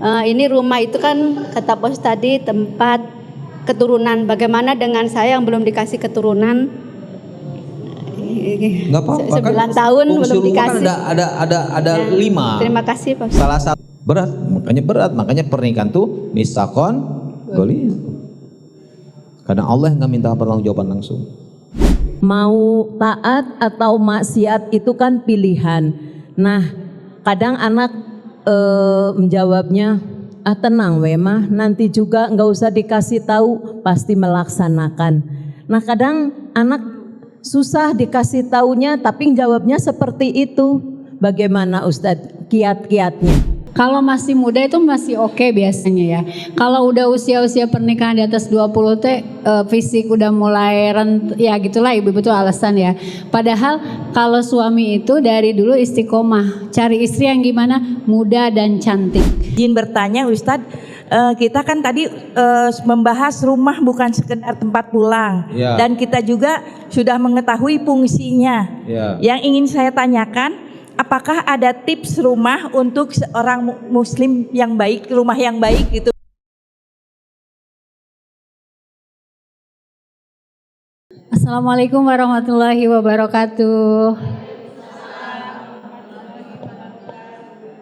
Ini rumah itu kan kata bos tadi tempat keturunan. Bagaimana dengan saya yang belum dikasih keturunan? Nggak apa-apa 9 tahun belum dikasih. Kan ada 5. Terima kasih Pak. Salah satu berat, makanya pernikahan tuh misakon goli. Karena Allah yang nggak minta pertanggungjawaban langsung. Mau taat atau maksiat itu kan pilihan. Nah, kadang anak menjawabnya, tenang Wemah, nanti juga nggak usah dikasih tahu, pasti melaksanakan. Nah, kadang anak susah dikasih taunya, tapi jawabnya seperti itu. Bagaimana Ustadz kiat-kiatnya? Kalau masih muda itu masih oke biasanya ya. Kalau udah usia-usia pernikahan di atas 20 fisik udah mulai ya gitulah, ibu-ibu tuh alasan ya. Padahal kalau suami itu dari dulu istiqomah, cari istri yang gimana? Muda dan cantik. Izin bertanya Ustadz, kita kan tadi membahas rumah bukan sekedar tempat pulang, ya. Dan kita juga sudah mengetahui fungsinya. Ya. Yang ingin saya tanyakan, apakah ada tips rumah untuk seorang muslim yang baik, rumah yang baik gitu? Assalamualaikum warahmatullahi wabarakatuh.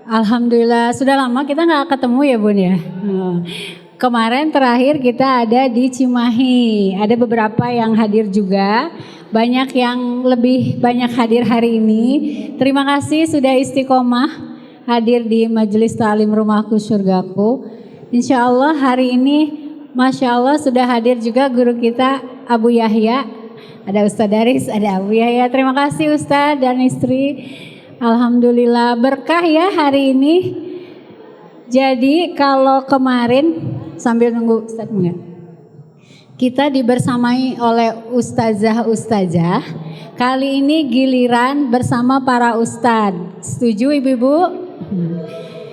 Alhamdulillah, sudah lama kita nggak ketemu ya Bun ya. Kemarin terakhir kita ada di Cimahi, ada beberapa yang hadir juga. Banyak yang lebih banyak hadir hari ini. Terima kasih sudah istiqomah hadir di Majelis Ta'lim Rumahku Surgaku. Insya Allah hari ini Masya Allah sudah hadir juga guru kita Abu Yahya. Ada Ustadz Daris, ada Abu Yahya. Terima kasih Ustadz dan istri. Alhamdulillah berkah ya hari ini. Jadi kalau kemarin sambil nunggu Ustadz enggak? Kita dibersamai oleh ustazah-ustazah. Kali ini giliran bersama para ustadz. Setuju ibu-ibu?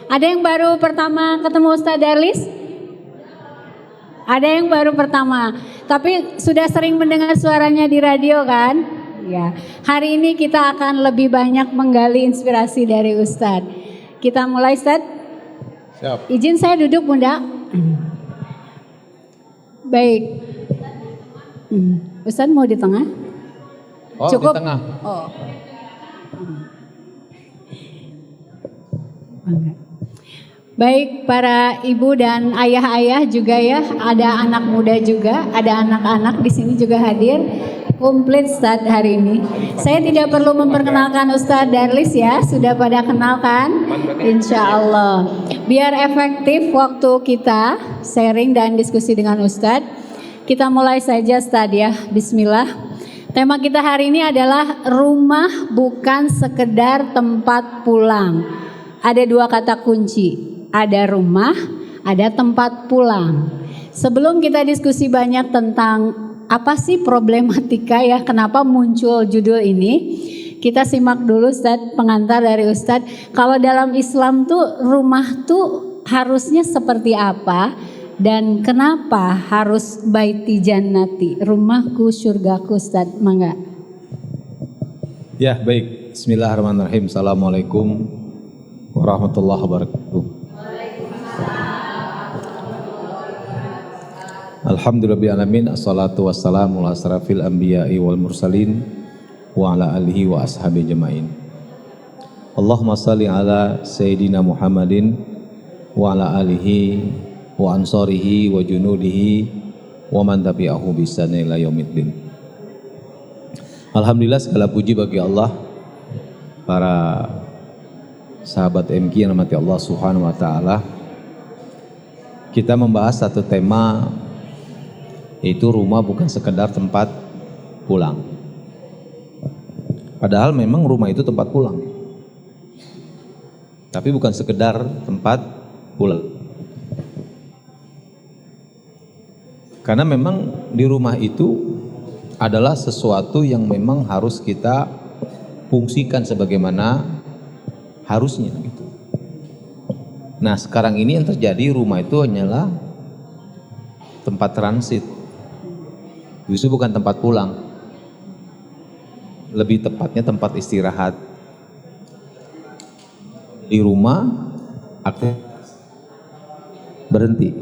Ada yang baru pertama ketemu Ustadz Darlis? Ada yang baru pertama. Tapi sudah sering mendengar suaranya di radio kan? Ya. Hari ini kita akan lebih banyak menggali inspirasi dari Ustadz. Kita mulai Ustadz. Siap. Izin saya duduk Bunda. Baik. Ustadz mau di tengah? Oh, cukup? Di tengah. Oh. Baik para ibu dan ayah-ayah juga ya, ada anak muda juga, ada anak-anak di sini juga hadir. Komplit Ustadz hari ini. Saya tidak perlu memperkenalkan Ustadz Darlis ya, sudah pada kenalkan? Insya Allah. Biar efektif waktu kita sharing dan diskusi dengan Ustadz, kita mulai saja Ustadz ya, bismillah. Tema kita hari ini adalah rumah bukan sekedar tempat pulang. Ada dua kata kunci, ada rumah, ada tempat pulang. Sebelum kita diskusi banyak tentang apa sih problematika ya, kenapa muncul judul ini, kita simak dulu Ustadz, pengantar dari Ustadz. Kalau dalam Islam tuh rumah tuh harusnya seperti apa? Dan kenapa harus baiti jannati, rumahku surgaku Ustadz, mangga. Ya baik, bismillahirrahmanirrahim. Assalamualaikum warahmatullahi wabarakatuh. Alhamdulillahirrahmanirrahim. Assalatu wassalamu ala asrafil anbiya'i wal mursalin wa ala alihi wa ashabi jema'in. Allahumma salli ala Sayyidina Muhammadin wa ala alihi wa ansarihi wa junudihi wa man tabi'ahu bisana ila yaumiddin. Alhamdulillah, segala puji bagi Allah, para sahabat MQ yang rahmati Allah Subhanahu wa taala. Kita membahas satu tema, yaitu rumah bukan sekedar tempat pulang. Padahal memang rumah itu tempat pulang, tapi bukan sekedar tempat pulang. Karena memang di rumah itu adalah sesuatu yang memang harus kita fungsikan sebagaimana harusnya gitu. Nah sekarang ini yang terjadi, rumah itu hanyalah tempat transit, justru bukan tempat pulang. Lebih tepatnya tempat istirahat. Di rumah berhenti.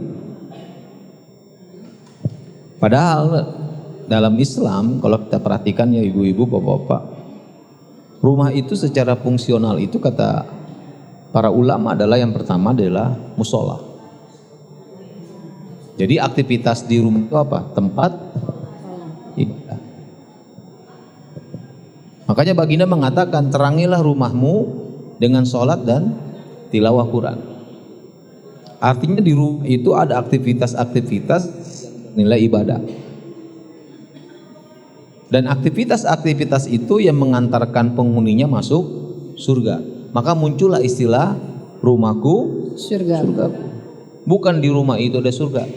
Padahal dalam Islam kalau kita perhatikan ya ibu-ibu, bapak-bapak, rumah itu secara fungsional itu kata para ulama adalah yang pertama adalah musola. Jadi aktivitas di rumah itu apa? Tempat ibadah. Makanya baginda mengatakan terangilah rumahmu dengan sholat dan tilawah Quran. Artinya di rumah itu ada aktivitas-aktivitas nilai ibadah. Dan aktivitas-aktivitas itu yang mengantarkan penghuninya masuk surga. Maka muncullah istilah rumahku Surga. surgaku. Bukan di rumah itu ada surga,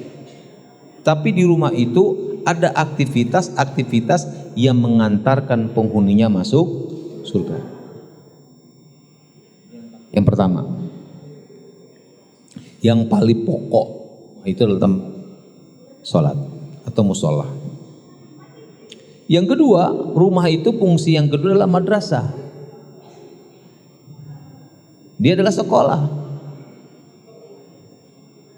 tapi di rumah itu ada aktivitas-aktivitas yang mengantarkan penghuninya masuk surga. Yang pertama, yang paling pokok itu adalah tempat sholat atau musola. Yang kedua, rumah itu fungsi yang kedua adalah madrasah. Dia adalah sekolah.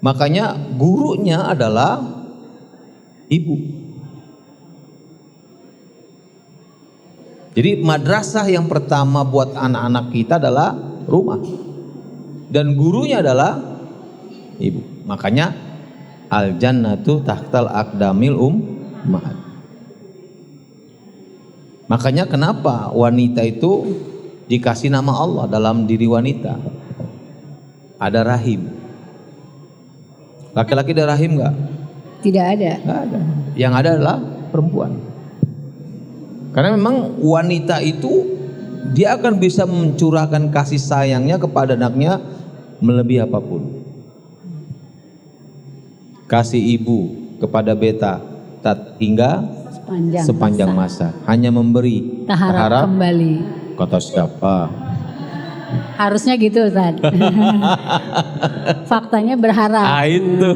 Makanya gurunya adalah ibu. Jadi madrasah yang pertama buat anak-anak kita adalah rumah. Dan gurunya adalah ibu. Makanya al jannatu tahtal aqdamil ummahat. Makanya kenapa wanita itu dikasih nama Allah dalam diri wanita? Ada rahim. Laki-laki ada rahim enggak? Tidak ada. Enggak ada. Yang ada adalah perempuan. Karena memang wanita itu dia akan bisa mencurahkan kasih sayangnya kepada anaknya melebihi apapun. Kasih ibu kepada beta hingga sepanjang masa. Hanya memberi, Tak harap kembali. Kata siapa? Harusnya gitu, Ustaz. Faktanya berharap. Itu.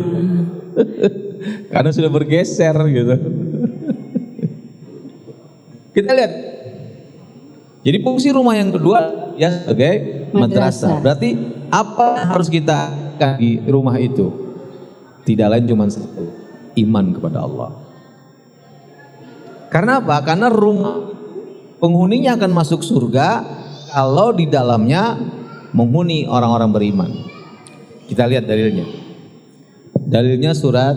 Karena sudah bergeser gitu. Kita lihat. Jadi fungsi rumah yang kedua ya sebagai madrasah. Berarti apa yang harus kita di rumah itu? Tidak lain cuma satu, iman kepada Allah. Karena apa? Karena rumah penghuninya akan masuk surga kalau di dalamnya menghuni orang-orang beriman. Kita lihat dalilnya. Dalilnya surat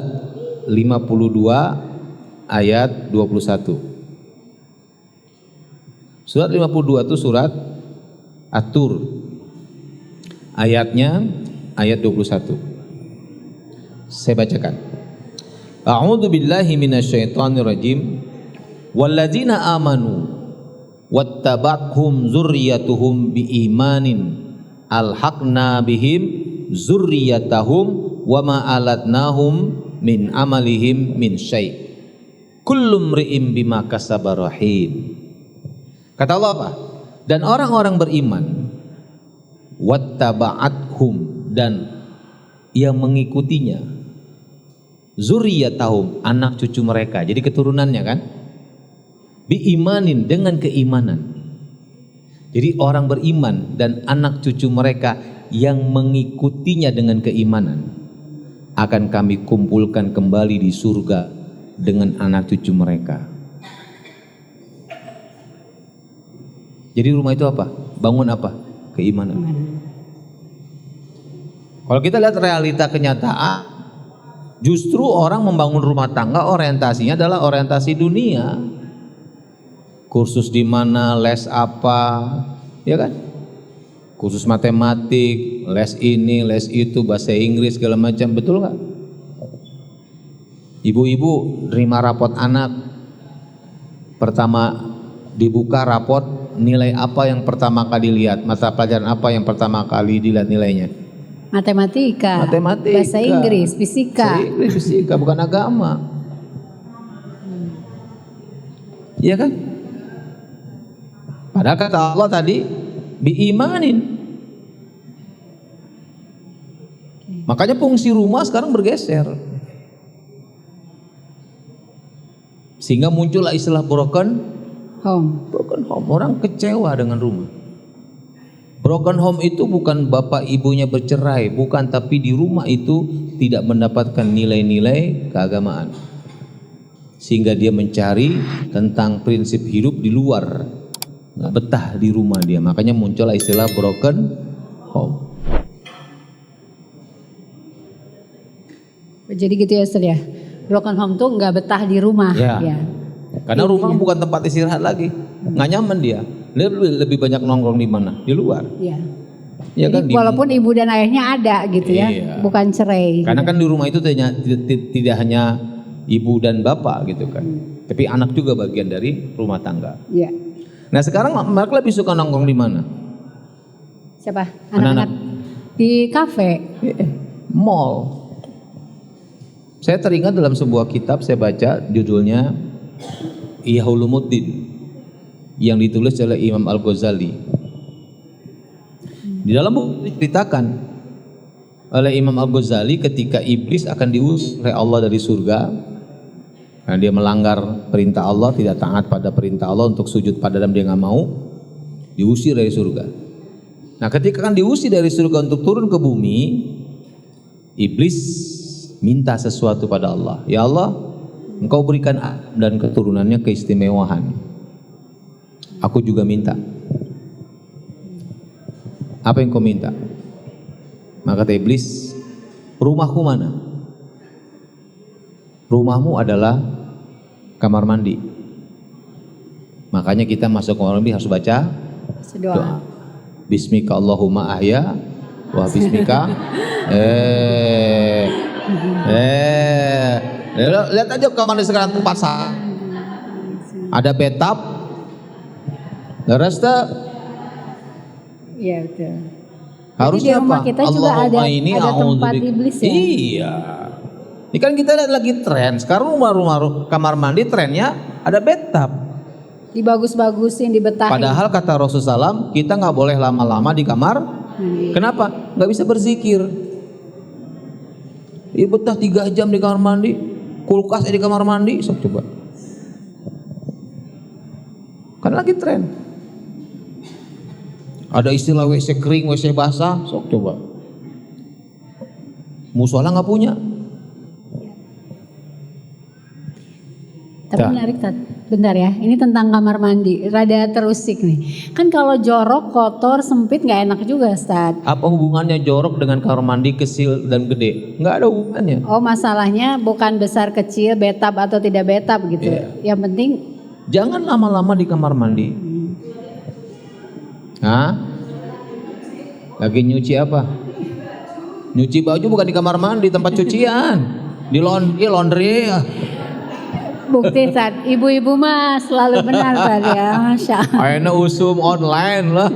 52 ayat 21. Surat 52 itu surat At-Tur. Ayatnya ayat 21. Saya bacakan. A'udzu billahi minasyaitonir rajim. Walladzina amanu wattaba'hum dzurriyyatuhum biimanin alhaqna bihim dzurriyyatahum wama alatnahum min amalihim min syai'. Kullu mri'in bima kasaba rahim. Kata Allah apa? Dan orang-orang beriman wattaba'athum dan yang mengikutinya zurriyatahum anak cucu mereka. Jadi keturunannya kan? Biimanin dengan keimanan. Jadi orang beriman dan anak cucu mereka yang mengikutinya dengan keimanan akan kami kumpulkan kembali di surga dengan anak cucu mereka. Jadi rumah itu apa? Bangun apa? Keimanan. Kalau kita lihat realita kenyataan, justru orang membangun rumah tangga orientasinya adalah orientasi dunia. Kursus di mana, les apa, ya kan? Kursus matematik, les ini, les itu, bahasa Inggris segala macam, betul nggak? Ibu-ibu terima rapot anak, pertama dibuka rapot, nilai apa yang pertama kali dilihat, mata pelajaran apa yang pertama kali dilihat nilainya? Matematika, bahasa Inggris, fisika. Fisika bukan agama. Iya kan? Padahal kata Allah tadi biimanin. Makanya fungsi rumah sekarang bergeser. Sehingga muncullah istilah broken home. Broken home. Orang kecewa dengan rumah. Broken home itu bukan bapak ibunya bercerai, bukan, tapi di rumah itu tidak mendapatkan nilai-nilai keagamaan. Sehingga dia mencari tentang prinsip hidup di luar, nggak betah di rumah dia. Makanya muncullah istilah broken home. Jadi gitu ya Ustaz ya. Broken home tuh nggak betah di rumah. Ya. Karena rumah bukan tempat istirahat lagi, nggak nyaman dia. Dia lebih banyak nongkrong di mana? Di luar. Iya. Ya kan, Jadi walaupun ibu dan ayahnya ada gitu ya, Iya. bukan cerai. Karena kan di rumah itu tidak hanya ibu dan bapak gitu kan, tapi anak juga bagian dari rumah tangga. Iya. Nah sekarang mereka lebih suka nongkrong di mana? Siapa? Anak-anak. Anak-anak di kafe. Mall. Saya teringat dalam sebuah kitab saya baca, judulnya Ihya Ulumuddin, yang ditulis oleh Imam Al-Ghazali. Di dalam buku diceritakan oleh Imam Al-Ghazali ketika iblis akan diusir oleh Allah dari surga karena dia melanggar perintah Allah, tidak taat pada perintah Allah untuk sujud pada Adam, dia nggak mau, diusir dari surga. Nah ketika akan diusir dari surga untuk turun ke bumi, iblis minta sesuatu pada Allah. Ya Allah, Engkau berikan Adam dan keturunannya keistimewaan. Aku juga minta. Apa yang kau minta? Maka kata iblis, rumahku mana? Rumahmu adalah kamar mandi. Makanya kita masuk kamar mandi harus baca doa. Bismika Allahumma ahya wa bismika lihat aja kamar mandi sekarang tempat sah. Ada bathtub. Rasta. Iya betul. Harusnya di rumah apa? kita juga Allahumma ini ada tempat a'udzubika. iblis ya. Iya. Ini kan kita lihat lagi tren. Sekarang rumah-rumah kamar mandi trennya ada bathtub. Dibagus-bagusin, dibetahin. Padahal kata Rasulullah SAW, kita nggak boleh lama-lama di kamar. Kenapa? Nggak bisa berzikir. Betah 3 jam di kamar mandi, kulkas di kamar mandi, sok coba. Kan lagi tren. Ada istilah WC kering, WC basah, sok coba. Musola nggak punya. Tapi menarik, Tat. Bentar ya, ini tentang kamar mandi, rada terusik nih. Kan kalau jorok, kotor, sempit nggak enak juga, Ustaz. Apa hubungannya jorok dengan kamar mandi kecil dan gede? Nggak ada hubungannya. Oh, masalahnya bukan besar kecil, betap atau tidak betap gitu. Iya. Yang penting Jangan lama-lama di kamar mandi. Hah? Lagi nyuci apa? Nyuci baju bukan di kamar mandi, tempat cucian. Di laundry. bukti, Tad. Ibu-ibu mah selalu benar, Tad ya. Masya Allah. Akhirnya usum online lah.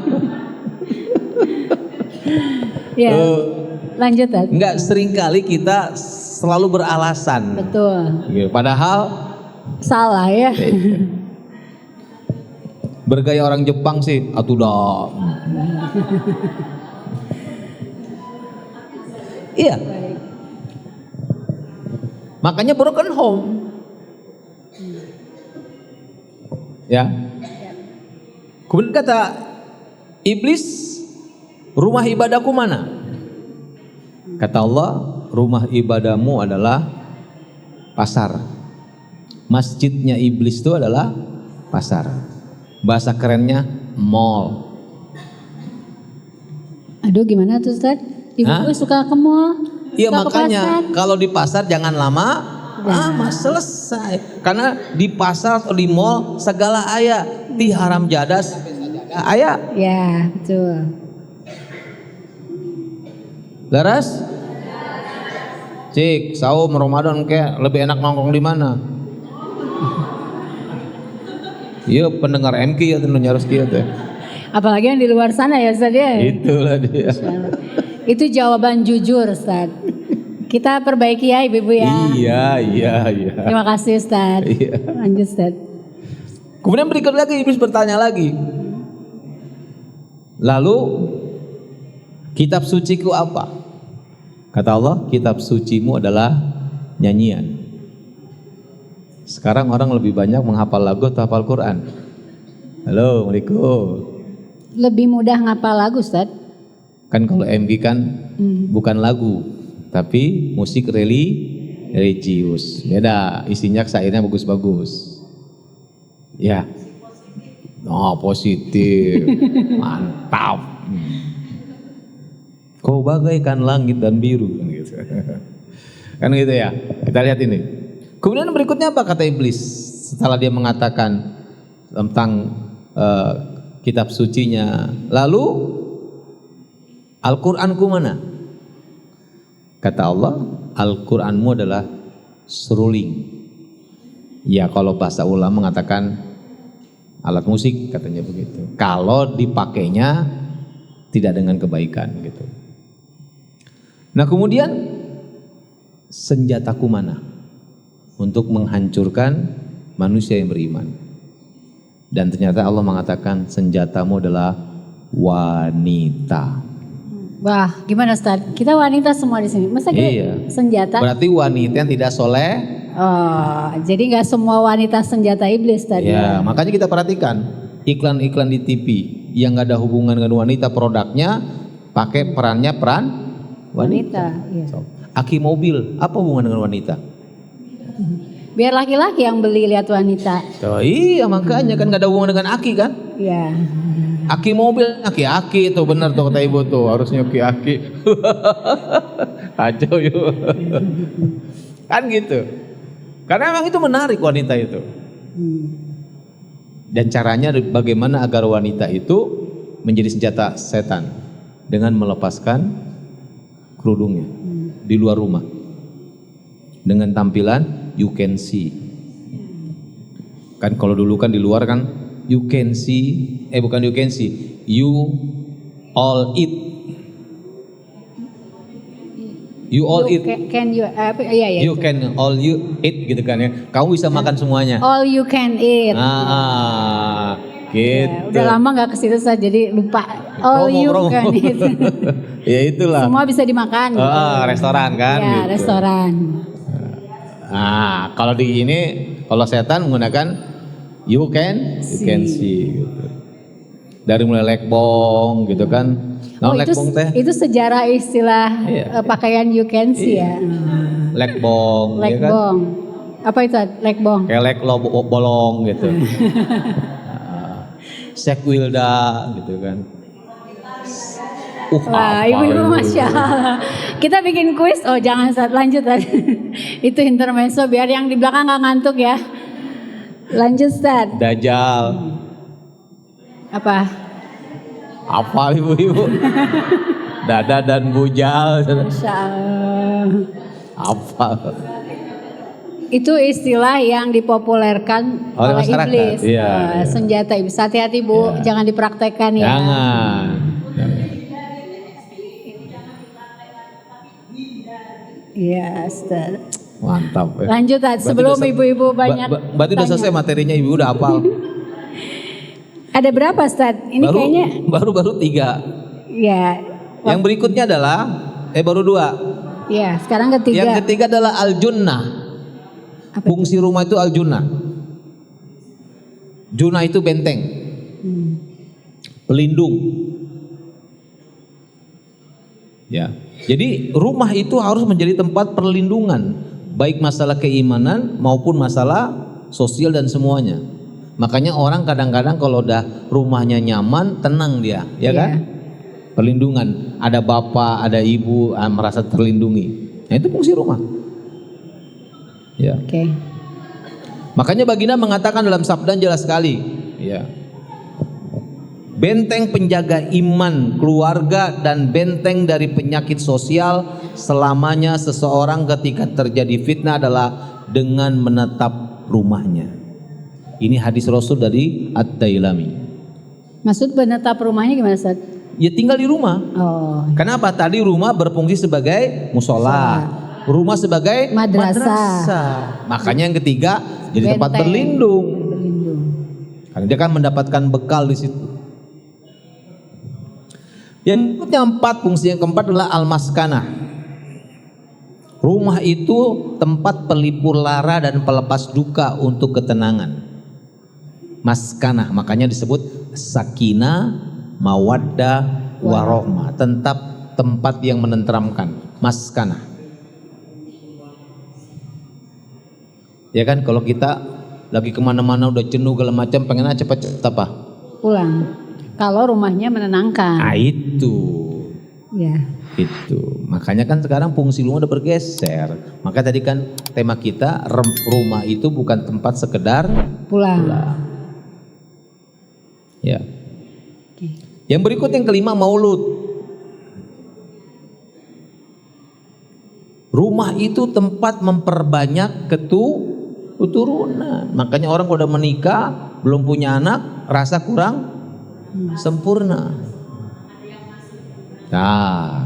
Ya, lanjut, Tad. Enggak, seringkali kita selalu beralasan. Betul. Gitu. Padahal Salah ya. bergaya orang Jepang sih, atuh. Iya. Makanya broken home. Ya. Kemudian kata iblis, rumah ibadahku mana? Kata Allah, rumah ibadahmu adalah pasar. Masjidnya iblis itu adalah pasar. Bahasa kerennya mall. Aduh, gimana tuh, Ustaz? Ibu suka ke mall. Iya, suka ke makanya pasar. kalau di pasar jangan lama. Selesai. Karena di pasar atau di mall segala ayah, ti haram jadas ayah. Ya, betul. Laras? Cik, saum Ramadan kayak lebih enak nongkrong di mana? Iya, pendengar MK ya tentunya harus gitu. Apalagi yang di luar sana ya, Ustaz ya. Itulah dia. Itu jawaban jujur, Ustaz. Kita perbaiki ya, Ibu-ibu ya. Iya. Terima kasih, Ustaz. Iya. Lanjut, Ustaz. Kemudian berikut lagi iblis bertanya lagi. Lalu kitab suciku apa? Kata Allah, kitab sucimu adalah nyanyian. Sekarang orang lebih banyak menghafal lagu atau hafal Quran. Halo, Assalamualaikum. Lebih mudah ngapal lagu, Ustaz? Kan kalau MG kan bukan lagu, tapi musik religius. Beda, isinya syairnya bagus-bagus. Ya. Oh, positif. Mantap. Kau bagaikan langit dan biru gitu. Kan gitu ya. Kita lihat ini. Kemudian berikutnya apa kata iblis setelah dia mengatakan tentang kitab sucinya. Lalu Al-Qur'anku mana? Kata Allah, Al-Qur'anmu adalah seruling. Ya, kalau bahasa ulama mengatakan alat musik, katanya begitu. Kalau dipakainya tidak dengan kebaikan gitu. Nah, kemudian senjataku mana untuk menghancurkan manusia yang beriman? Dan ternyata Allah mengatakan senjatamu adalah wanita. Wah, gimana Ustaz? Kita wanita semua di sini. Masa kita senjata? Berarti wanita yang tidak soleh. Oh, jadi nggak semua wanita senjata iblis tadi. Ya, makanya kita perhatikan iklan-iklan di TV yang nggak ada hubungan dengan wanita, produknya pakai peran wanita. Iya. Aki mobil, apa hubungan dengan wanita? Biar laki-laki yang beli lihat wanita. Oh, iya, makanya kan nggak ada hubungan dengan aki kan? Iya. Aki mobil, aki-aki itu benar tuh kata ibu tuh, harusnya aki-aki. Kacau yuk. Kan gitu. Karena memang itu menarik wanita itu. Dan caranya bagaimana agar wanita itu menjadi senjata setan dengan melepaskan kerudungnya di luar rumah dengan tampilan you can see. Kan kalau dulu kan di luar kan you can see, bukan you can see, you all eat. You all eat. Can you iya. You can all you eat gitu kan ya. Kamu bisa makan semuanya. All you can eat. Gitu. Ya, udah lama nggak ke situ saja jadi lupa. All you can eat. Ya itulah. Semua bisa dimakan. Gitu. Restoran kan. Ya, gitu. restoran. Kalau di ini, kalau setan menggunakan you can see gitu. Dari mulai lekbong gitu kan. Lekbong teh. Itu sejarah istilah pakaian you can see ya. Lekbong. Lekbong. Ya kan? Apa itu lekbong? Kelek lo bolong gitu. Sekwilda gitu kan. Wah, ibu-ibu Masya Allah. Kita bikin kuis. Oh jangan lanjut tadi. Itu intermezzo biar yang di belakang gak ngantuk ya. Lanjut Ustaz. Dajjal. Apa? Apa ibu-ibu? Dada dan bujal. Masya Allah. Apa? Itu istilah yang dipopulerkan oleh iblis. Iya. Senjata iblis. Hati-hati Bu, jangan dipraktekkan ya. Jangan. Iya, Ustaz. Mantap. Ya. Lanjut sebelum ibu-ibu banyak. Berarti udah selesai materinya, ibu udah hafal. Ada berapa Ustaz? Ini kayaknya baru 3. Ya. Yang berikutnya adalah baru 2. Ya, sekarang ketiga. Yang ketiga adalah al-junnah. Fungsi rumah itu al-junnah. Junnah itu benteng. Pelindung. Ya. Jadi rumah itu harus menjadi tempat perlindungan, baik masalah keimanan maupun masalah sosial dan semuanya. Makanya orang kadang-kadang kalau udah rumahnya nyaman, tenang dia, ya kan? Perlindungan, ada bapak, ada ibu, merasa terlindungi. Nah itu fungsi rumah. Ya. Oke. Makanya baginda mengatakan dalam sabda jelas sekali, ya. Benteng penjaga iman, keluarga dan benteng dari penyakit sosial selamanya seseorang ketika terjadi fitnah adalah dengan menetap rumahnya. Ini hadis Rasul dari Ad-Dailami. Maksud menetap rumahnya gimana Ustaz? Ya tinggal di rumah. Oh. Kenapa? Tadi rumah berfungsi sebagai musola, rumah sebagai madrasah. Makanya yang ketiga jadi tempat berlindung. Karena dia kan mendapatkan bekal di situ. Yang berikutnya 4, fungsi yang keempat adalah al-maskanah. Rumah itu tempat pelipur lara dan pelepas duka untuk ketenangan. Maskanah, makanya disebut sakinah mawaddah, warohmah, tempat yang menenteramkan, maskanah. Ya kan, kalau kita lagi kemana-mana udah jenuh segala macam, pengen cepet-cepet apa? Pulang. Kalau rumahnya menenangkan. Ah, itu. Ya. Itu. Makanya kan sekarang fungsi rumah udah bergeser. Maka tadi kan tema kita, rumah itu bukan tempat sekedar Pulang. Ya. Oke. Yang berikut yang kelima, maulud. Rumah itu tempat memperbanyak keturunan. Makanya orang kalau udah menikah, belum punya anak, rasa kurang sempurna. Nah,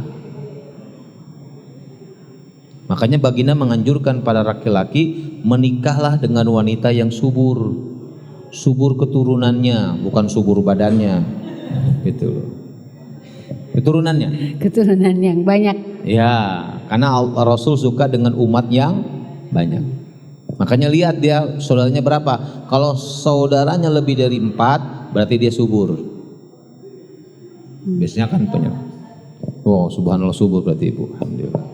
makanya baginda menganjurkan pada laki-laki, menikahlah dengan wanita yang subur. Subur keturunannya, bukan subur badannya. Gitu. Keturunannya. Keturunan yang banyak. Ya, karena Rasul suka dengan umat yang banyak. Makanya lihat dia saudaranya berapa. Kalau saudaranya lebih dari 4, berarti dia subur. Biasanya kan banyak. Oh, subhanallah, subur berarti ibu. Alhamdulillah.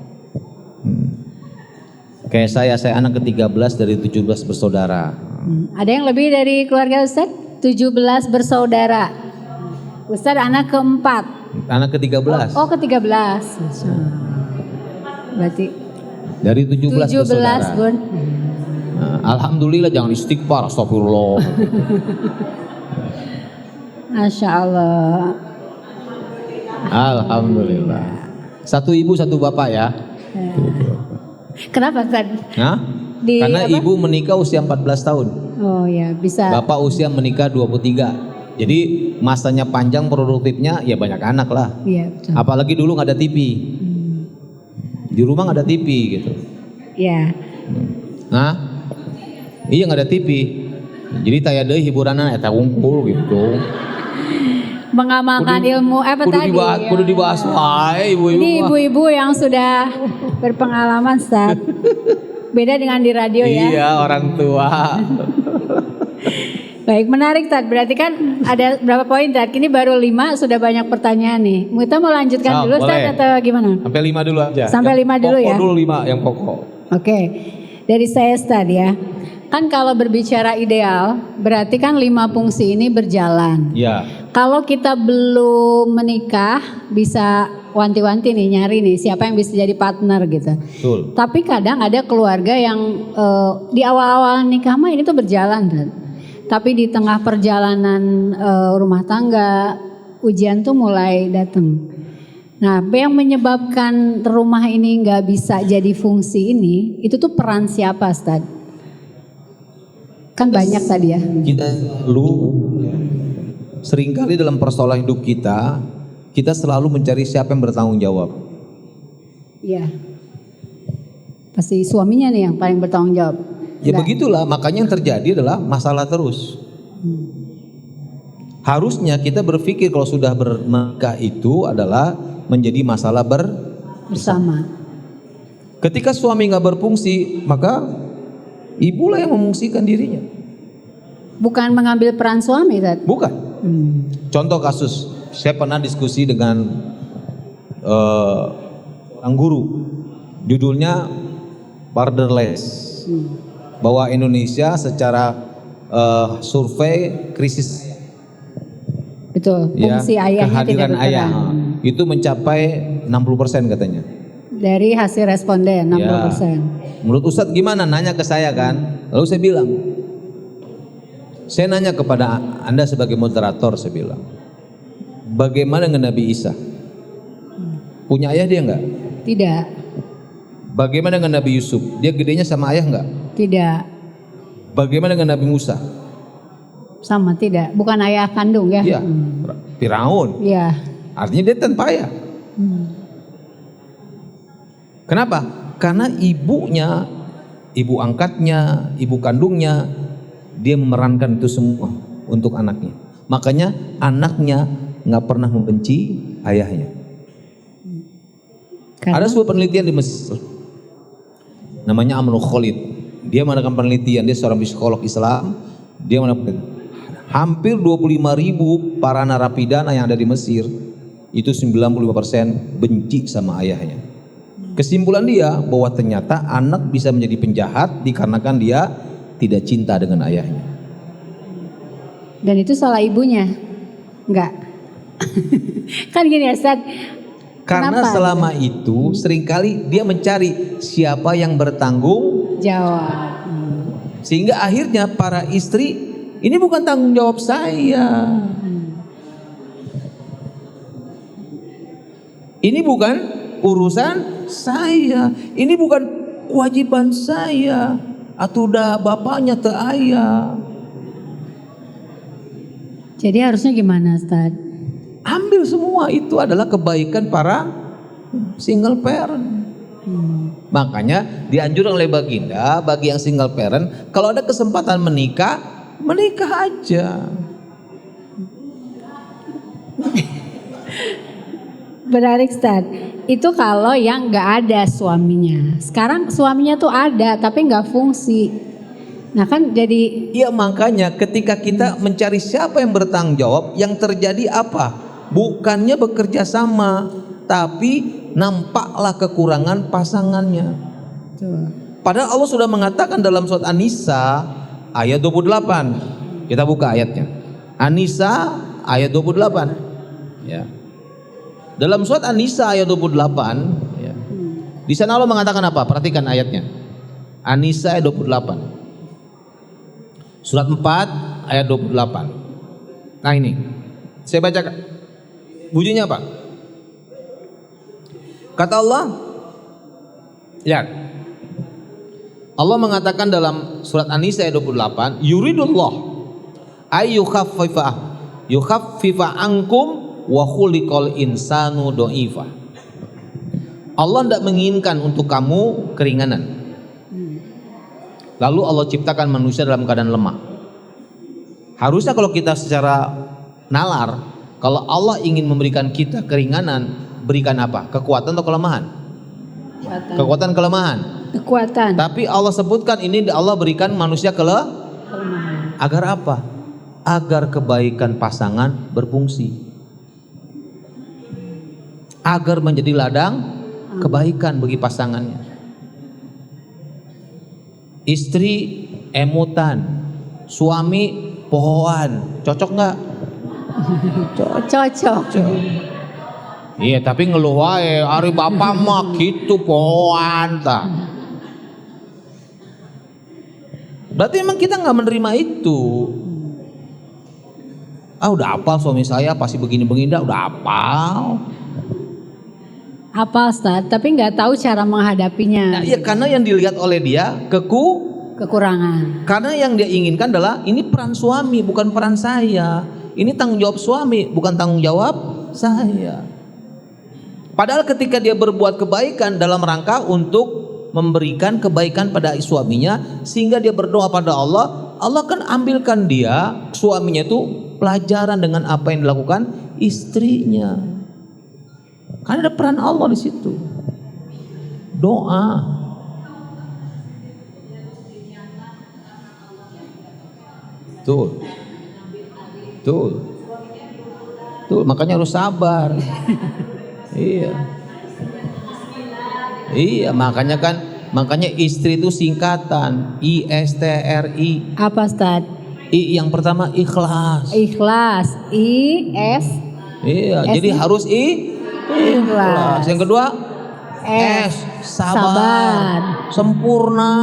Kayak saya anak ke-13 dari 17 bersaudara. Ada yang lebih dari keluarga Ustaz? 17 bersaudara. Ustaz anak ke-4. Anak ke-13. Oh, ke-13. Berarti Dari 17 bersaudara. Bun. Nah, alhamdulillah, jangan istighfar, astagfirullah. Masya Allah. Alhamdulillah. Satu ibu satu bapak ya. Kenapa Ustaz? Nah, karena ibu menikah usia 14 tahun. Oh ya, bisa. Bapak usia menikah 23. Jadi masanya panjang, produktifnya ya banyak anak lah. Iya, betul. Apalagi dulu nggak ada TV. Di rumah nggak ada TV gitu. Iya. Nah, iya nggak ada TV. Jadi taya deui hiburanna eta unggul gitu. Mengamalkan ilmu apa tadi? Kudu dibahas wae ibu-ibu. Ini ibu-ibu yang sudah berpengalaman, Ustaz. Beda dengan di radio ya. Iya, orang tua. Baik, menarik Tad. Berarti kan ada berapa poin Tad? Ini baru 5, sudah banyak pertanyaan nih. Kita mau lanjutkan dulu Tad atau gimana? Sampai 5 dulu aja. Sampai 5 dulu ya. Pokok dulu 5 yang pokok. Oke. Dari saya Tad ya. Kan kalau berbicara ideal, berarti kan 5 fungsi ini berjalan. Iya. Kalau kita belum menikah, bisa wanti-wanti nih, nyari nih siapa yang bisa jadi partner gitu. Betul. Tapi kadang ada keluarga yang di awal-awal nikah mah ini tuh berjalan kan. Tapi di tengah perjalanan rumah tangga, ujian tuh mulai datang. Nah, yang menyebabkan rumah ini nggak bisa jadi fungsi ini, itu tuh peran siapa, Ustaz? Kan banyak tadi ya. Kita seringkali dalam persoalan hidup kita selalu mencari siapa yang bertanggung jawab. Iya. Pasti suaminya nih yang paling bertanggung jawab. Ya begitulah, makanya yang terjadi adalah masalah terus. Harusnya kita berpikir kalau sudah bernikah itu adalah menjadi masalah bersama. Ketika suami nggak berfungsi, maka ibulah yang memungsikan dirinya. Bukan mengambil peran suami, Tad. Bukan. Contoh kasus, saya pernah diskusi dengan orang guru, judulnya Borderless, bahwa Indonesia secara survei krisis, betul, fungsi ayahnya kehadiran tidak ayah berperan. itu mencapai 60% katanya. Dari hasil responden 60%. Ya. Menurut Ustadz gimana? Nanya ke saya kan, lalu saya bilang, saya nanya kepada Anda sebagai moderator, saya bilang, bagaimana dengan Nabi Isa? Punya ayah dia enggak? Tidak. Bagaimana dengan Nabi Yusuf? Dia gedenya sama ayah enggak? Tidak. Bagaimana dengan Nabi Musa? Sama tidak. Bukan ayah kandung ya? Iya. Firaun. Iya. Artinya dia tanpa ayah. Kenapa? Karena ibunya, ibu angkatnya, ibu kandungnya, dia memerankan itu semua untuk anaknya. Makanya anaknya nggak pernah membenci ayahnya. Karena? Ada sebuah penelitian di Mesir, namanya Amrul Khalid. Dia melakukan penelitian, dia seorang psikolog Islam. Dia melakukan Hampir 25.000 para narapidana yang ada di Mesir itu 95% benci sama ayahnya. Kesimpulan dia bahwa ternyata anak bisa menjadi penjahat dikarenakan dia tidak cinta dengan ayahnya. Dan itu salah ibunya? Enggak. Kan gini ya Ustaz. Karena Kenapa? selama itu seringkali dia mencari siapa yang bertanggung, Jawab. sehingga akhirnya para istri, ini bukan tanggung jawab saya. Ini bukan urusan saya. Ini bukan kewajiban saya. Atau udah bapaknya teu aya. Jadi harusnya gimana Ustaz? Ambil semua, itu adalah kebaikan para single parent. Makanya dianjurkan oleh baginda bagi yang single parent, kalau ada kesempatan menikah, menikah aja. Menarik Ustaz. Itu kalau yang nggak ada suaminya. Sekarang suaminya tuh ada tapi nggak fungsi. Nah kan jadi Iya, makanya ketika kita mencari siapa yang bertanggung jawab, yang terjadi apa? Bukannya bekerja sama, tapi nampaklah kekurangan pasangannya. Padahal Allah sudah mengatakan dalam surat An-Nisa ayat 28. Kita buka ayatnya. An-Nisa ayat 28. Ya. Dalam surat An-Nisa ayat 28, ya. Di sana Allah mengatakan apa? Perhatikan ayatnya. An-Nisa ayat 28. Surat 4 ayat 28. Nah ini, saya bacakan. Bunyinya apa? Kata Allah, lihat. Allah mengatakan dalam surat An-Nisa ayat 28, yuridullah yukhaffifa ankum wa khuliqal insanu dha'ifa. Allah tidak menginginkan untuk kamu keringanan. Lalu Allah ciptakan manusia dalam keadaan lemah. Harusnya kalau kita secara nalar, kalau Allah ingin memberikan kita keringanan, berikan apa? Kekuatan atau kelemahan? Kekuatan, kelemahan. kekuatan. Tapi Allah sebutkan ini Allah berikan manusia Kelemahan. agar apa? Agar kebaikan pasangan berfungsi. Agar menjadi ladang kebaikan bagi pasangannya. Istri emutan, suami pohoan, cocok nggak? Cocok. Iya, tapi ngeluh wae, ari bapak mah gitu pohoan ta. Berarti emang kita nggak menerima itu. Udah hafal suami saya pasti begini-begini, udah hafal. Apa Ustaz? Tapi nggak tahu cara menghadapinya. Nah, iya, karena yang dilihat oleh dia Kekurangan. karena yang dia inginkan adalah ini peran suami bukan peran saya. Ini tanggung jawab suami bukan tanggung jawab saya. Padahal ketika dia berbuat kebaikan dalam rangka untuk memberikan kebaikan pada suaminya, sehingga dia berdoa pada Allah, Allah kan ambilkan dia, suaminya itu pelajaran dengan apa yang dilakukan istrinya. Karena ada peran Allah di situ. Doa. Tuh. Makanya harus sabar. Iya, makanya istri itu singkatan ISTRI. Apa Ustaz? I yang pertama ikhlas. Ikhlas. I-S. Iya, S jadi nya? harus ikhlas. Yang kedua S, sabar. Sempurna.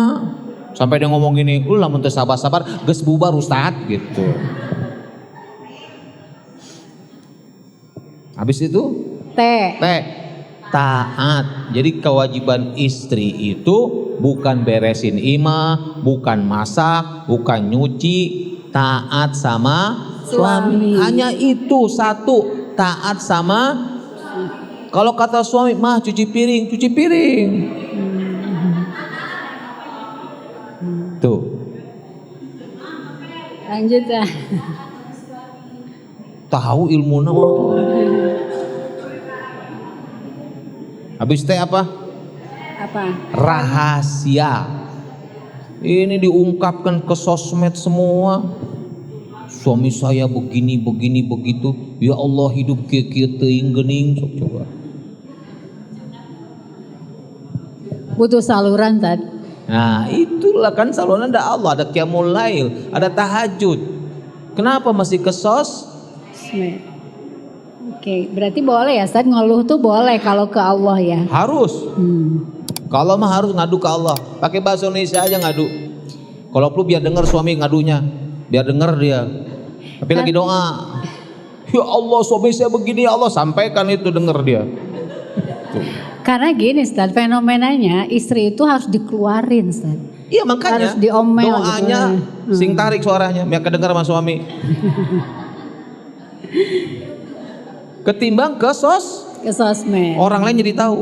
Sampai dia ngomong gini, lamun teu sabar-sabar geus bubar Ustaz gitu. Habis itu T. Taat. Jadi kewajiban istri itu bukan beresin imah, bukan masak, bukan nyuci, taat sama suami. Hanya itu satu, taat sama. Kalau kata suami, mah cuci piring. Tuh. Lanjut ya. Tahu ilmu nama. Habis teh apa? Apa? Rahasia. Ini diungkapkan ke sosmed semua. suami saya begini begitu, ya Allah hidup kieu teuing geuning, sok coba. Butuh saluran Tad. Nah itulah kan saluran ada Allah, ada qiyamul lail, ada tahajud. Kenapa masih ke sosmed? Oke, berarti boleh ya Ustaz, ngeluh tuh boleh kalau ke Allah ya. Harus. Kalau mah harus ngadu ke Allah. Pakai bahasa Indonesia aja ngadu. Kalau perlu biar dengar suami ngadunya, biar dengar dia. Tapi lagi doa. Ya Allah suami saya begini, ya Allah sampaikan itu dengar dia. Tuh. Karena gini Ustaz, fenomenanya istri itu harus dikeluarin Ustaz. Iya makanya Harus diomel doanya gitu. sing tarik suaranya biar kedengar sama suami. Ketimbang ke Sosmed. orang lain jadi tahu.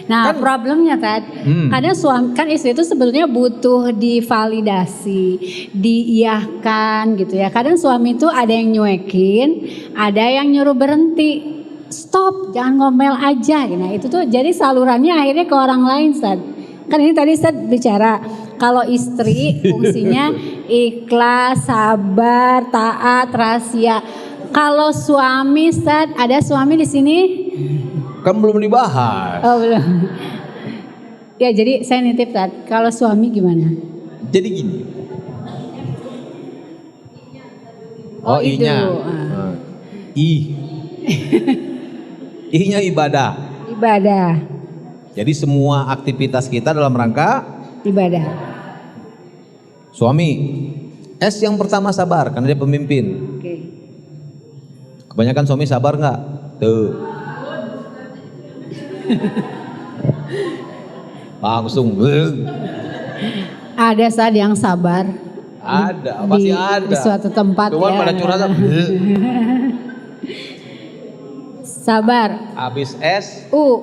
Nah problemnya Tad, kadang suami kan istri itu sebetulnya butuh divalidasi, diiyahkan gitu ya. Kadang suami itu ada yang nyuekin, ada yang nyuruh berhenti. Stop, jangan ngomel aja. Nah itu tuh jadi salurannya akhirnya ke orang lain Tad. Kan ini tadi Ustaz bicara kalau istri fungsinya ikhlas, sabar, taat, rahasia. Kalau suami Ustaz, ada suami di sini? Kan belum dibahas. Oh belum. Ya jadi saya nitip Tad. Kalau suami gimana? Jadi gini. Oh, I-nya. itu. I-nya ibadah. Ibadah. Jadi semua aktivitas kita dalam rangka Ibadah. suami. S yang pertama sabar karena dia pemimpin. Oke. Kebanyakan suami sabar nggak? Tuh. Langsung. Ada saat yang sabar. Ada, pasti ada. Di suatu tempat Cuman ya. pada curhat. Sabar. Habis S, U.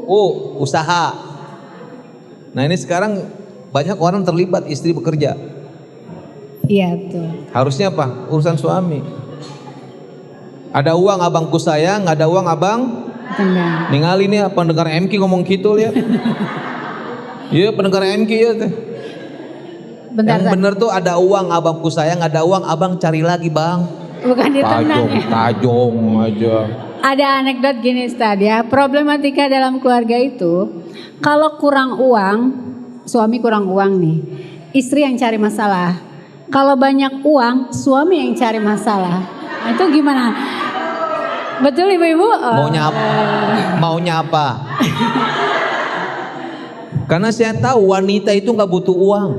usaha. Nah ini sekarang banyak orang terlibat istri bekerja. Iya tuh. Harusnya apa? Urusan suami. Ada uang abangku sayang, nggak ada uang abang Tendang. ningali nih pendengar MK ngomong gitu lihat. Iya pendengar MK ya teh. Bentar. Yang bener tuh ada uang abangku sayang, nggak ada uang abang cari lagi bang. Bukan ditendang ya. Tajong aja. Ada anekdot gini Ustaz ya. Problematika dalam keluarga itu kalau kurang uang, suami kurang uang nih, istri yang cari masalah. Kalau banyak uang, suami yang cari masalah. Nah, itu gimana? Betul ibu-ibu? Maunya apa? Karena saya tahu wanita itu nggak butuh uang.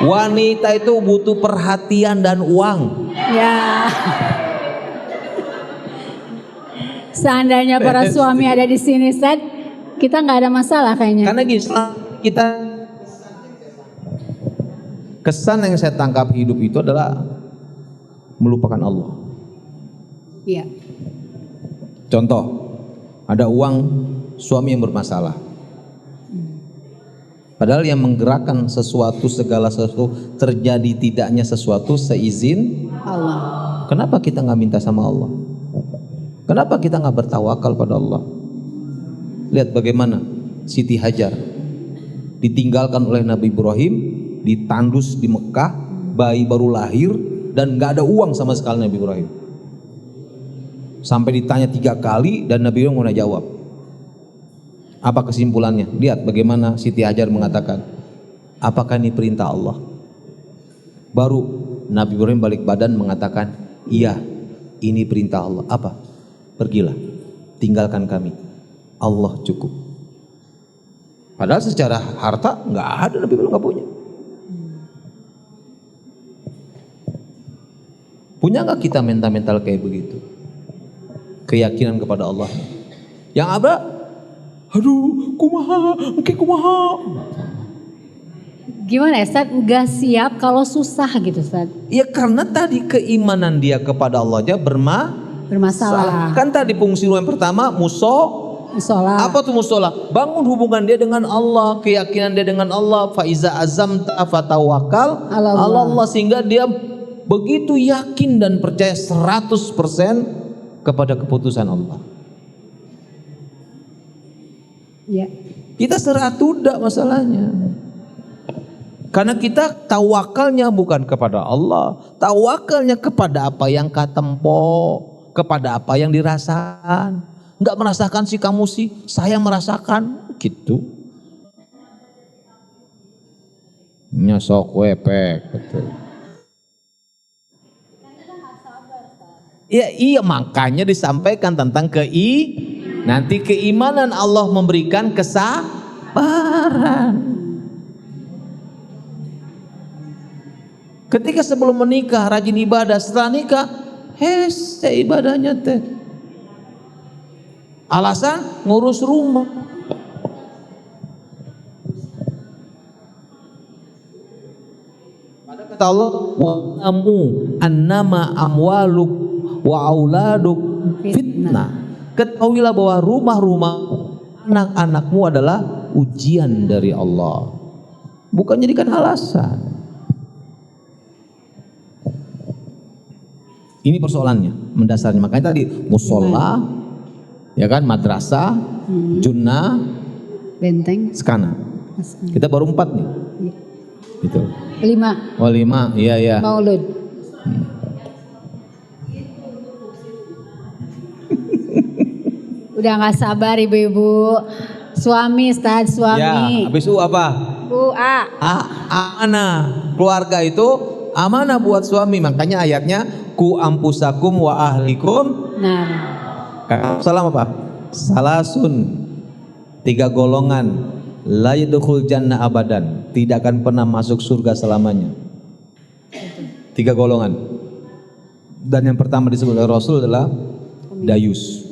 Wanita itu butuh perhatian dan uang. Ya. Seandainya para suami ada di sini, Ustaz, kita nggak ada masalah kayaknya. Karena gini, kita kesan yang saya tangkap hidup itu adalah melupakan Allah. Iya. Contoh, ada uang suami yang bermasalah. Padahal yang menggerakkan sesuatu, segala sesuatu terjadi tidaknya sesuatu seizin Allah. Kenapa kita nggak minta sama Allah? Kenapa kita nggak bertawakal pada Allah? Lihat bagaimana Siti Hajar ditinggalkan oleh Nabi Ibrahim, ditandus di Mekah, bayi baru lahir dan nggak ada uang sama sekali Nabi Ibrahim. Sampai ditanya 3 kali dan Nabi Ibrahim nggak jawab. Apa kesimpulannya? Lihat bagaimana Siti Hajar mengatakan, apakah ini perintah Allah? Baru Nabi Ibrahim balik badan mengatakan, iya ini perintah Allah. Apa? Pergilah, tinggalkan kami. Allah cukup. Padahal secara harta nggak ada, Nabi Ibrahim nggak punya. Punya nggak kita mental kayak begitu? Keyakinan kepada Allah. Yang ada, aduh, kumaha, engke kumaha. Gimana ya, Ustaz? Nggak siap kalau susah gitu, Ustaz. Ya karena tadi keimanan dia kepada Allah aja Bermasalah. Kan tadi fungsi yang pertama Musola. apa tuh musola? Bangun hubungan dia dengan Allah, keyakinan dia dengan Allah. Faiza azamta fatawakal Allah. Allah sehingga dia begitu yakin dan percaya 100% kepada keputusan Allah. Ya. Kita seratuda masalahnya. Karena kita tawakalnya bukan kepada Allah, tawakalnya kepada apa yang katempo, kepada apa yang dirasakan. Enggak merasakan sih kamu sih, saya merasakan gitu. Nyosok wepek betul. Ya, iya makanya disampaikan tentang nanti keimanan Allah memberikan kesabaran. Ketika sebelum menikah rajin ibadah, setelah nikah hese ibadahnya teh. Alasan ngurus rumah. Pada kata Allah, wa'lamu annama amwaluk wa auladuk fitnah. Ketahuilah bahwa rumah-rumah anak-anakmu adalah ujian dari Allah. Bukan jadikan alasan. Ini persoalannya, mendasarnya. Makanya tadi musola, ya kan, madrasah, junnah, Benteng. skana. Kita baru 4 nih. Gitu. 5. Oh 5, iya. Maulud. Udah nggak sabar ibu-ibu. Suami, Ustaz, suami. Ya, habis itu apa? Bu A. Amanah. Keluarga itu amanah buat suami. Makanya ayatnya ku ampusakum wa ahlikum. Nah. Salam apa? Salasun. 3 golongan. La yadkhul jannah abadan. Tidak akan pernah masuk surga selamanya. 3 golongan. Dan yang pertama disebut oleh Rasul adalah dayus.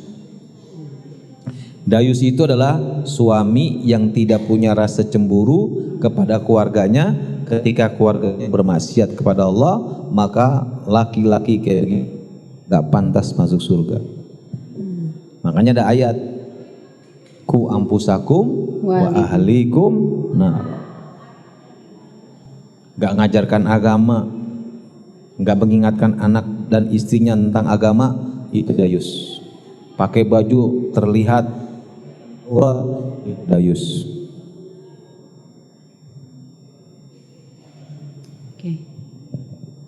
Dayus itu adalah suami yang tidak punya rasa cemburu kepada keluarganya. Ketika keluarganya bermaksiat kepada Allah, maka laki-laki kayak gini gak pantas masuk surga. Makanya ada ayat ku ampusakum wa ahlikum nar. Gak ngajarkan agama, gak mengingatkan anak dan istrinya tentang agama, itu dayus. Pakai baju terlihat dayus.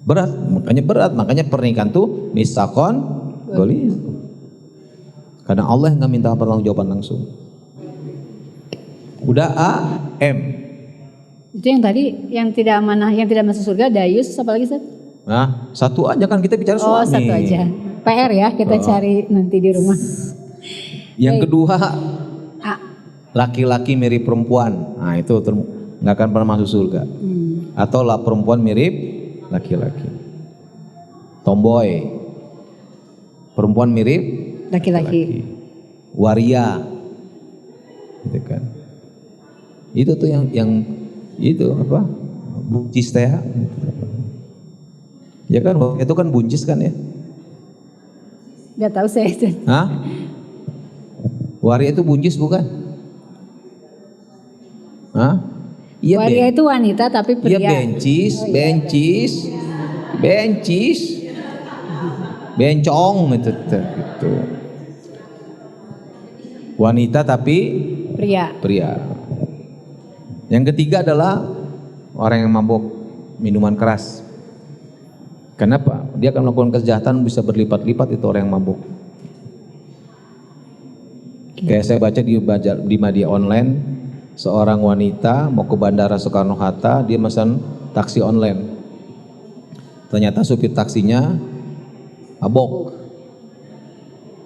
Berat, makanya pernikahan tuh misakon goli. Karena Allah yang nggak minta pertanggungjawaban langsung. Udah A, M. Itu yang tadi, yang tidak amanah, yang tidak masuk surga, dayus, apa lagi Ustaz? Nah, satu aja kan kita bicara suami. Oh, satu aja. PR ya, kita cari nanti di rumah. Yang kedua, A. laki-laki mirip perempuan. Nah, itu nggak akan pernah masuk surga. Atau lah perempuan mirip laki-laki. Tomboy. Perempuan mirip Laki-laki. Waria. Gitu kan. Itu tuh yang itu apa? Buncis teh. Ya kan, itu kan buncis kan ya? Gak tahu saya itu. Hah? Waria itu buncis bukan? Hah? Iya, Waria itu wanita tapi pria. Iya bencis. Bencong gitu. Wanita tapi pria. Yang ketiga adalah orang yang mabuk minuman keras. Kenapa? Dia akan melakukan kejahatan bisa berlipat-lipat itu orang yang mabuk. Kayak saya baca di media online, seorang wanita mau ke Bandara Soekarno-Hatta, dia pesan taksi online. Ternyata supir taksinya mabok.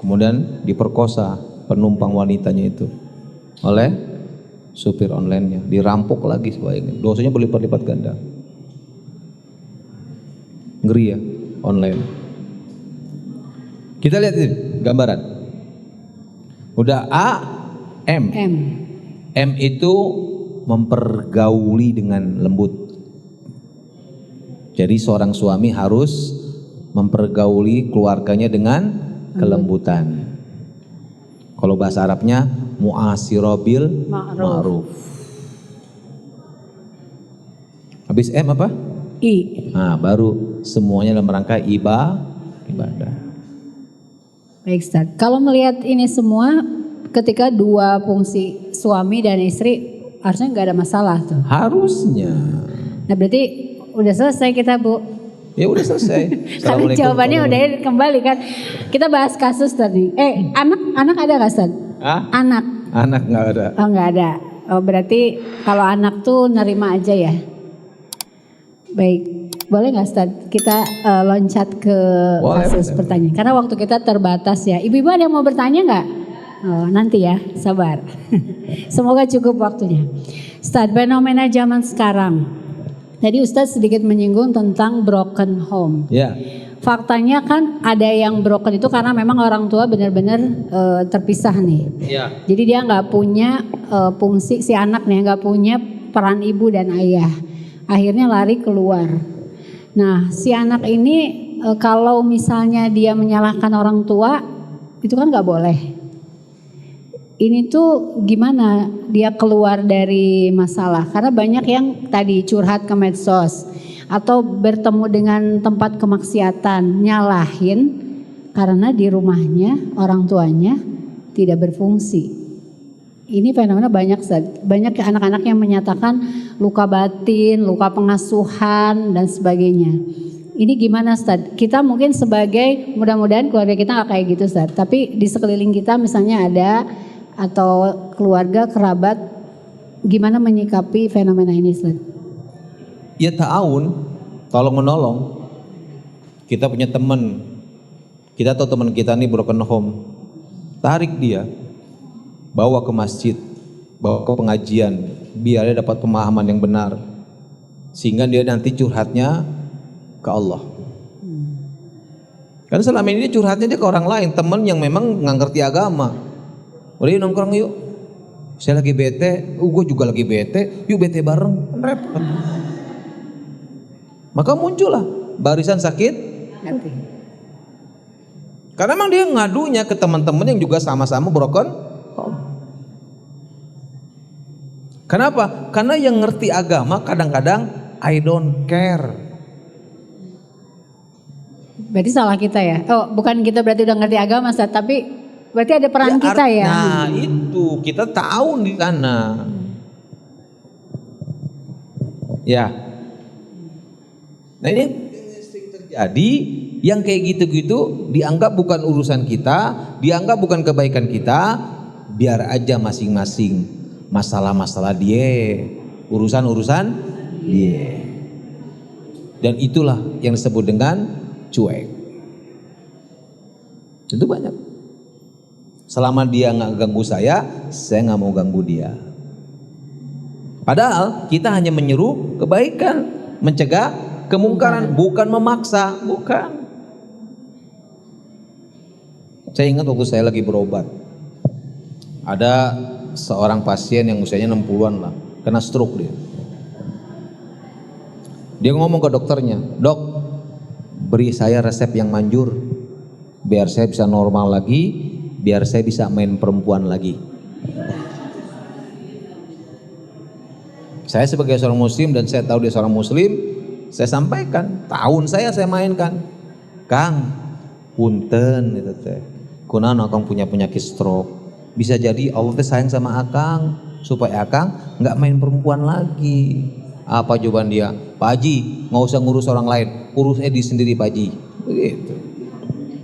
Kemudian diperkosa penumpang wanitanya itu oleh supir online-nya, dirampok lagi sebaiknya. Dosanya berlipat-lipat ganda. Ngeri ya, online. Kita lihat ini gambaran. Udah A, M. M itu mempergauli dengan lembut. Jadi seorang suami harus mempergauli keluarganya dengan kelembutan. Kalau bahasa Arabnya mu'asirobil ma'ruf. Habis M apa? I. Nah, baru semuanya dalam rangka ibadah. Baik Ustaz. Kalau melihat ini semua, ketika dua fungsi suami dan istri harusnya nggak ada masalah tuh. Harusnya. Nah berarti udah selesai kita Bu. Ya udah selesai. Karena Assalamualaikum jawabannya udah warahmatullahi kembali kan. Kita bahas kasus tadi. Anak ada gak Ustaz? Ah? Anak? Anak nggak ada. Oh nggak ada. Oh berarti kalau anak tuh nerima aja ya. Baik, boleh nggak Ustaz? Kita loncat ke Boleh, kasus boleh. pertanyaan. Karena waktu kita terbatas ya. Ibu-ibu ada yang mau bertanya nggak? Oh, nanti ya, sabar. Semoga cukup waktunya. Ustaz, fenomena zaman sekarang. Tadi Ustaz sedikit menyinggung tentang broken home. Ya. Faktanya kan ada yang broken itu karena memang orang tua benar-benar terpisah nih. Ya. Jadi dia nggak punya fungsi, si anak nih nggak punya peran ibu dan ayah. Akhirnya lari keluar. Nah si anak ini kalau misalnya dia menyalahkan orang tua itu kan nggak boleh. Ini tuh gimana dia keluar dari masalah? Karena banyak yang tadi curhat ke medsos atau bertemu dengan tempat kemaksiatan, nyalahin karena di rumahnya orang tuanya tidak berfungsi. Ini fenomena banyak anak-anak yang menyatakan luka batin, luka pengasuhan dan sebagainya. Ini gimana Ustaz? Kita mungkin sebagai, mudah-mudahan keluarga kita gak kayak gitu Ustaz, tapi di sekeliling kita misalnya ada atau keluarga, kerabat, gimana menyikapi fenomena ini Ustaz? Ya ta'awun, tolong menolong. Kita punya teman, kita tahu teman kita nih broken home, tarik dia, bawa ke masjid, bawa ke pengajian, biar dia dapat pemahaman yang benar, sehingga dia nanti curhatnya ke Allah. Karena selama ini dia curhatnya dia ke orang lain, teman yang memang nggak ngerti agama. Udah yuk nongkrong yuk, saya lagi bete, gue juga lagi bete, yuk bete bareng, repot. Maka muncullah barisan sakit Hati. karena memang dia ngadunya ke teman-teman yang juga sama-sama broken home. Kenapa? Karena yang ngerti agama kadang-kadang I don't care. Berarti salah kita ya? Oh bukan kita berarti udah ngerti agama Ustaz, tapi berarti ada peran kita ya? Nah itu kita tahu di sana. Ya. Nah ini sering terjadi yang kayak gitu-gitu dianggap bukan urusan kita, dianggap bukan kebaikan kita, biar aja masing-masing masalah-masalah dia, urusan-urusan dia. Dan itulah yang disebut dengan cuek. Itu banyak. Selama dia nggak ganggu saya nggak mau ganggu dia. Padahal kita hanya menyeru kebaikan, mencegah kemungkaran, bukan memaksa, bukan. Saya ingat waktu saya lagi berobat, ada seorang pasien yang usianya 60-an lah, kena stroke dia. Dia ngomong ke dokternya, dok, beri saya resep yang manjur, biar saya bisa normal lagi, biar saya bisa main perempuan lagi. Saya sebagai seorang muslim dan saya tahu dia seorang muslim, saya sampaikan, tahun saya mainkan. Kang, punten itu teh. Kunaon akang punya penyakit stroke. Bisa jadi Allah teh sayang sama akang supaya akang nggak main perempuan lagi. Apa jawaban dia? Pak Haji, nggak usah ngurus orang lain, urus Edi sendiri Pak Haji. Begitu.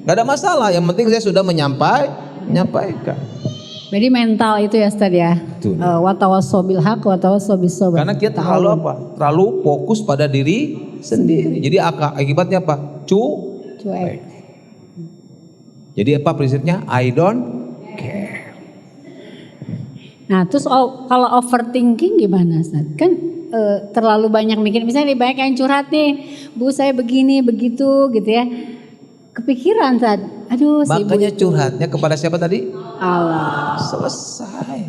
Gak ada masalah, yang penting saya sudah menyampaikan. Jadi mental itu ya Ustaz ya? Watawassaw bil haq, watawassaw bis sabr. Karena kita terlalu fokus pada diri sendiri. Jadi akibatnya apa? Cuek. Jadi apa prinsipnya? I don't care. Nah terus kalau overthinking gimana Ustaz? Kan terlalu banyak mikir, misalnya banyak yang curhat nih, Bu saya begini begitu gitu ya. Kepikiran Ustaz, aduh si Makanya curhatnya kepada siapa tadi? Allah. Selesai.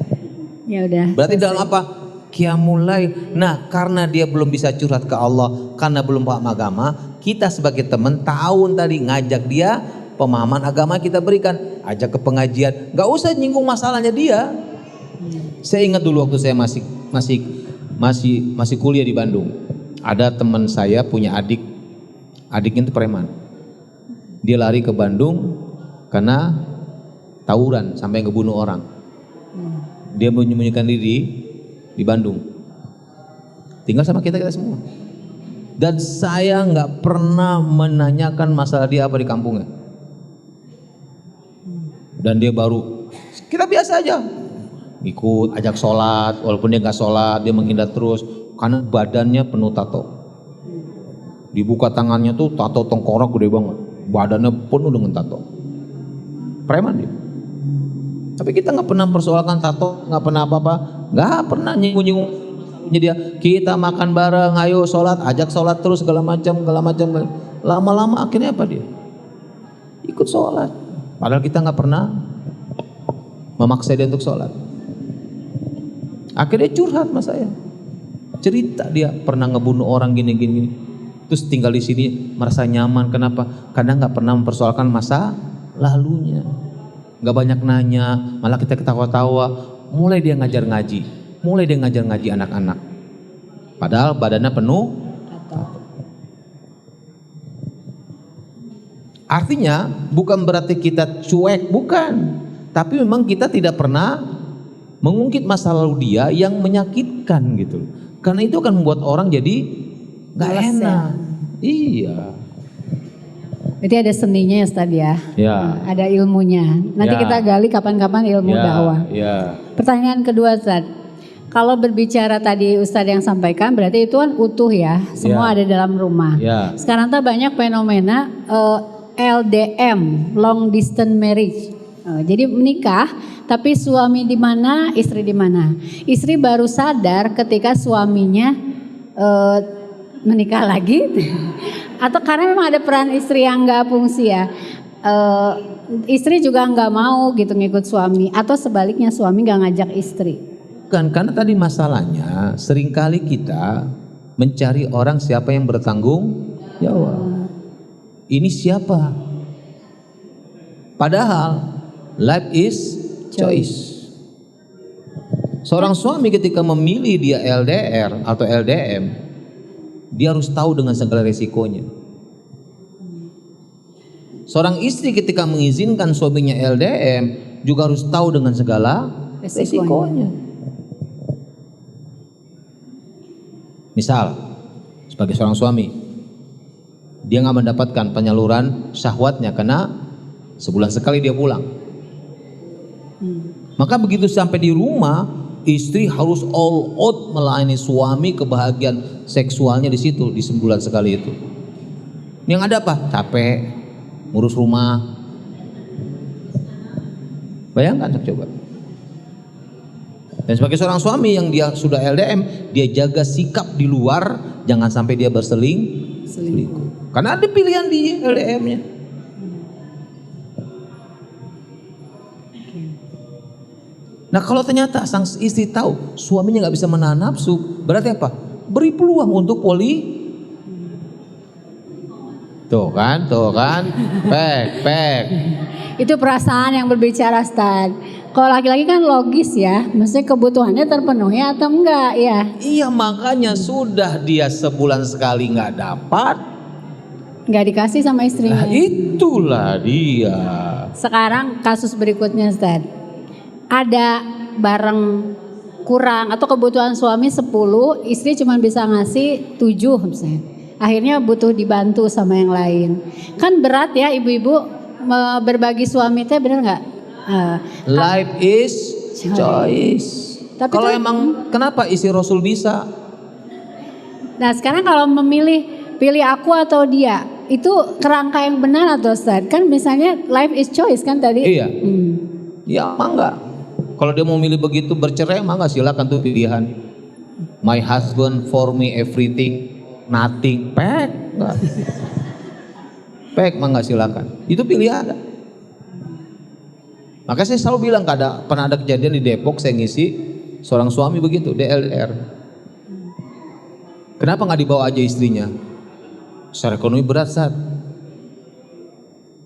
Ya udah. Berarti dalam apa? Qiyamul. Nah, karena dia belum bisa curhat ke Allah, karena belum paham agama, kita sebagai teman tahun tadi ngajak dia pemahaman agama kita berikan, ajak ke pengajian, nggak usah nyinggung masalahnya dia. Saya ingat dulu waktu saya masih kuliah di Bandung, ada teman saya punya adiknya itu preman. Dia lari ke Bandung karena tawuran sampai ngebunuh orang. Dia menyembunyikan diri di Bandung. tinggal sama kita semua. Dan saya nggak pernah menanyakan masalah dia apa di kampungnya. Dan dia baru, kita biasa aja, ikut ajak sholat, walaupun dia nggak sholat, dia menghindar terus, karena badannya penuh tato. Dibuka tangannya tuh tato tengkorak gede banget, badannya penuh dengan tato. Preman dia. Tapi kita nggak pernah persoalkan tato, nggak pernah apa-apa, nggak pernah nyinggung-nyinggung dia. Kita makan bareng, ayo sholat, ajak sholat terus segala macam. Lama-lama akhirnya apa dia? Ikut sholat. Padahal kita nggak pernah memaksa dia untuk sholat. Akhirnya curhat sama saya, cerita dia pernah ngebunuh orang gini. Terus tinggal di sini merasa nyaman. Kenapa? Karena nggak pernah mempersoalkan masa lalunya. Nggak banyak nanya, malah kita ketawa-tawa. Mulai dia ngajar ngaji anak-anak. Padahal badannya penuh tato. Artinya bukan berarti kita cuek, bukan. Tapi memang kita tidak pernah mengungkit masa lalu dia yang menyakitkan gitu. Karena itu akan membuat orang jadi gak enak. Iya. Berarti ada seninya ya Ustadz ya. Ya. Ada ilmunya. Nanti Ya. kita gali kapan-kapan ilmu dakwah. Ya. Pertanyaan kedua Ustadz. Kalau berbicara tadi Ustadz yang sampaikan berarti itu kan utuh ya. Semua ada dalam rumah. Ya. Sekarang tuh banyak fenomena LDM, long distance marriage. Jadi menikah tapi suami di mana, istri di mana. Istri baru sadar ketika suaminya menikah lagi. Atau karena memang ada peran istri yang nggak fungsi ya. Istri juga nggak mau gitu ngikut suami. Atau sebaliknya suami nggak ngajak istri. Bukan, karena tadi masalahnya seringkali kita mencari orang siapa yang bertanggung jawab. Ini siapa? Padahal life is choice. Seorang suami ketika memilih dia LDR atau LDM, dia harus tahu dengan segala resikonya. Seorang istri ketika mengizinkan suaminya LDM juga harus tahu dengan segala resikonya. Misal, sebagai seorang suami, dia nggak mendapatkan penyaluran syahwatnya karena sebulan sekali dia pulang. Maka begitu sampai di rumah, istri harus all out melayani suami, kebahagiaan seksualnya di situ di sebulan sekali itu. Yang ada apa? Capek, ngurus rumah. Bayangkan coba. Dan sebagai seorang suami yang dia sudah LDM, dia jaga sikap di luar, jangan sampai dia berselingkuh. Karena ada pilihan di LDM-nya. Nah kalau ternyata sang istri tahu suaminya nggak bisa menahan nafsu, berarti apa? Beri peluang untuk poli. Tuh kan, pek. Itu perasaan yang berbicara Ustaz. Kalau laki-laki kan logis ya, maksudnya kebutuhannya terpenuhi atau enggak ya? Iya makanya sudah dia sebulan sekali nggak dapat, Nggak dikasih sama istrinya. nah itulah dia. Sekarang kasus berikutnya Ustaz. Ada barang kurang atau kebutuhan suami 10, istri cuma bisa ngasih 7 misalnya. Akhirnya butuh dibantu sama yang lain. Kan berat ya ibu-ibu berbagi suami teh, bener nggak? Life is choice. Tapi Kalau kan- emang kenapa istri Rasul bisa? Nah sekarang kalau pilih aku atau dia, itu kerangka yang benar atau Ustaz? Kan misalnya life is choice kan tadi? Iya. Ya mangga. Kalau dia mau milih begitu bercerai mangga silakan tuh pilihan. My husband for me everything, nothing. Pek mangga silakan. Itu pilihan. Maka saya selalu bilang pernah ada kejadian di Depok, saya ngisi seorang suami begitu DLR. Kenapa nggak dibawa aja istrinya? Secara ekonomi berat Sat.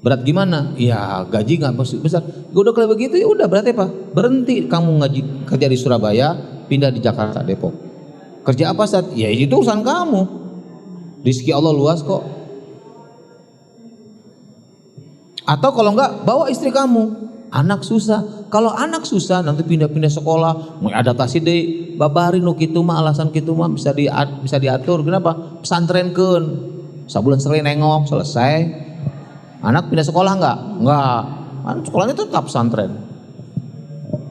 Berat gimana? Ya gaji nggak besar. Udah kalau begitu ya udah berarti apa? Berhenti kamu ngaji kerja di Surabaya, pindah di Jakarta Depok. Kerja apa Sat? Ya itu urusan kamu. Rizki Allah luas kok. Atau kalau enggak bawa istri kamu. Anak susah. Kalau anak susah nanti pindah-pindah sekolah, mengadaptasi deh. Babari nu kitu mah alasan kitu mah bisa diatur. Kenapa? Pesantrenkeun. Sabulan sekali nengok selesai. Anak pindah sekolah enggak? Enggak. Sekolahnya tetap pesantren.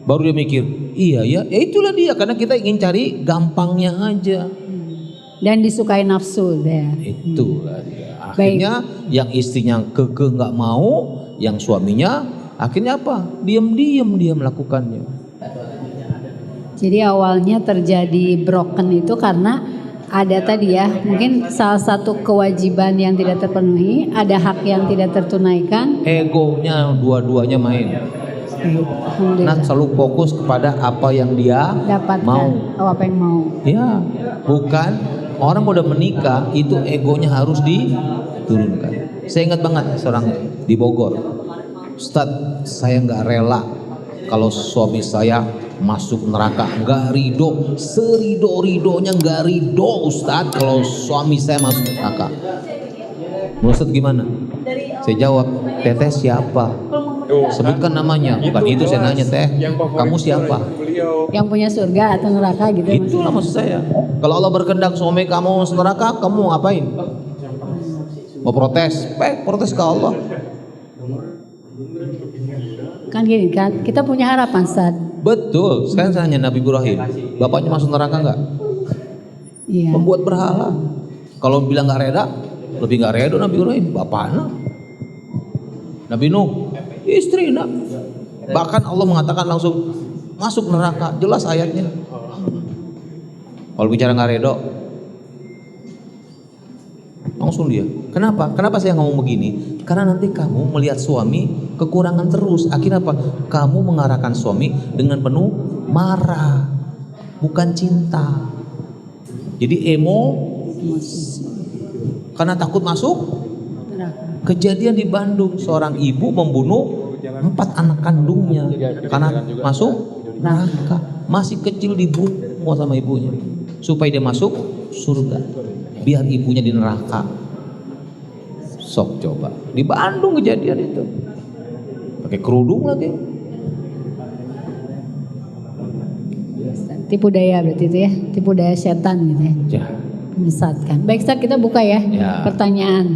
Baru dia mikir, iya ya, ya itulah dia karena kita ingin cari gampangnya aja. Dan disukai nafsu ya. Itulah dia. Akhirnya yang istrinya kekeh nggak mau, yang suaminya akhirnya apa? Diam-diam dia melakukannya. Jadi awalnya terjadi broken itu karena ada tadi ya, mungkin salah satu kewajiban yang tidak terpenuhi, ada hak yang tidak tertunaikan. Egonya dua-duanya main. Nah selalu fokus kepada apa yang dia Dapatkan. mau. Apa yang mau. Ya, bukan orang udah menikah itu egonya harus diturunkan. Saya ingat banget seorang di Bogor, Ustadz saya nggak rela kalau suami saya masuk neraka, nggak ridho, serido-ridonya nggak ridho Ustadz kalau suami saya masuk neraka. Menurut Ustadz gimana? Saya jawab, teteh siapa? Sebutkan namanya. Bukan itu saya nanya, teh kamu siapa? Yang punya surga atau neraka gitu. Itulah maksud saya. Kalau Allah berkehendak suami kamu masuk neraka, kamu ngapain? Mau protes? Protes ke Allah. Kan gini kan, kita punya harapan Ustaz. Betul. Sekarang saya nanya Nabi Ibrahim, bapaknya masuk neraka enggak? Iya. Membuat berhala. Kalau bilang nggak reda, lebih nggak redo Nabi Ibrahim. Bapaknya. Nabi Nuh, istri nak. Bahkan Allah mengatakan langsung masuk neraka. Jelas ayatnya. Kalau bicara nggak redo, langsung dia. Kenapa? Kenapa saya ngomong begini? Karena nanti kamu melihat suami kekurangan terus. Akhirnya apa? Kamu mengarahkan suami dengan penuh marah, bukan cinta. Jadi karena takut masuk. Kejadian di Bandung, seorang ibu membunuh 4 anak kandungnya karena masuk neraka. Masih kecil dibunuh sama ibunya supaya dia masuk surga, biar ibunya di neraka. Sok coba di Bandung kejadian itu, pakai kerudung lagi. Tipu daya berarti itu ya, tipu daya setan gitu ya. Menyesatkan. Baik Ustaz, kita buka ya, pertanyaan.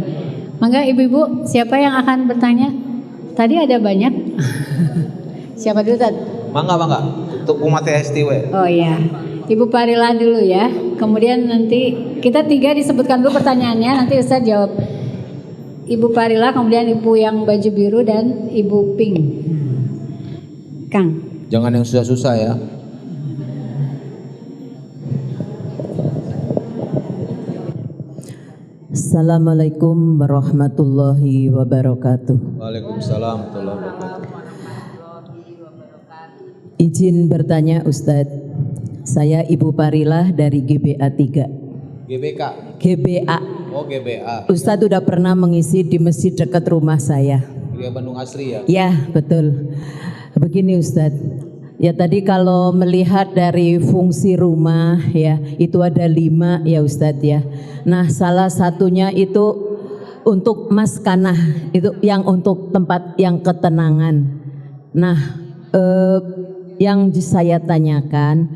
Mangga ibu-ibu, siapa yang akan bertanya? Tadi ada banyak. Siapa dulu Ustaz? Mangga untuk umat STW. Oh iya, Ibu Parila dulu ya. Kemudian nanti kita 3 disebutkan dulu pertanyaannya, nanti Ustaz jawab. Ibu Parila, kemudian Ibu yang baju biru dan Ibu pink. Kang. Jangan yang susah-susah ya. Assalamualaikum warahmatullahi wabarakatuh. Waalaikumsalam warahmatullahi wabarakatuh. Izin bertanya Ustadz, saya Ibu Parilah dari GBA 3. GBK? GBA. Oh GBA. Ustadz udah pernah mengisi di masjid dekat rumah saya. Gereja Bandung Asri ya? Ya betul. Begini Ustadz, ya tadi kalau melihat dari fungsi rumah ya itu ada 5 ya Ustadz ya. Nah salah satunya itu untuk maskanah, itu yang untuk tempat yang ketenangan. Nah yang saya tanyakan,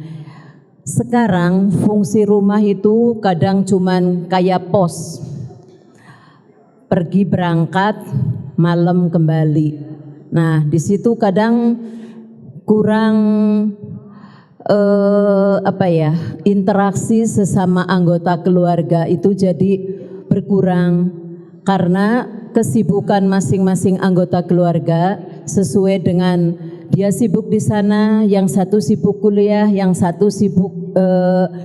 sekarang fungsi rumah itu kadang cuman kayak pos, pergi berangkat malam kembali. Nah di situ kadang kurang interaksi sesama anggota keluarga itu jadi berkurang karena kesibukan masing-masing anggota keluarga sesuai dengan dia sibuk di sana, yang satu sibuk kuliah, yang satu sibuk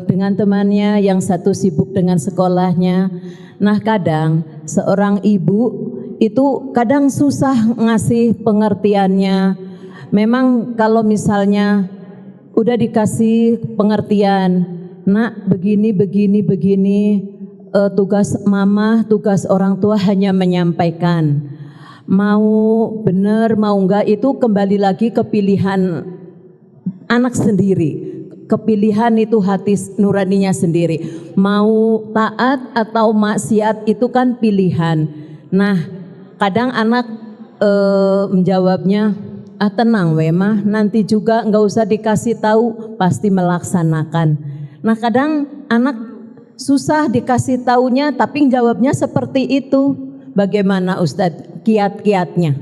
dengan temannya, yang satu sibuk dengan sekolahnya. Nah kadang seorang ibu itu kadang susah ngasih pengertiannya. Memang kalau misalnya udah dikasih pengertian, nak begini, tugas mama, tugas orang tua hanya menyampaikan. Mau benar, mau enggak itu kembali lagi ke pilihan anak sendiri. Kepilihan itu hati nuraninya sendiri. Mau taat atau maksiat itu kan pilihan. Nah kadang anak menjawabnya, tenang we mah, nanti juga nggak usah dikasih tahu, pasti melaksanakan. Nah kadang anak susah dikasih taunya tapi jawabnya seperti itu. Bagaimana Ustadz kiat-kiatnya?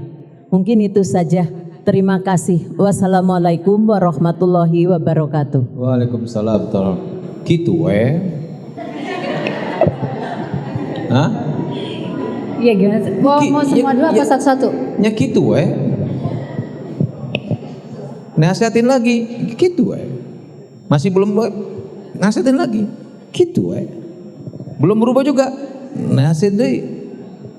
Mungkin itu saja. Terima kasih. Wassalamualaikum warahmatullahi wabarakatuh. Waalaikumsalam. Gitu Hah? Iya gimana? Mau semua dulu apa satu-satu? Ya gitu nasihatin lagi gitu masih belum nasihatin lagi gitu belum berubah juga nasihatin deh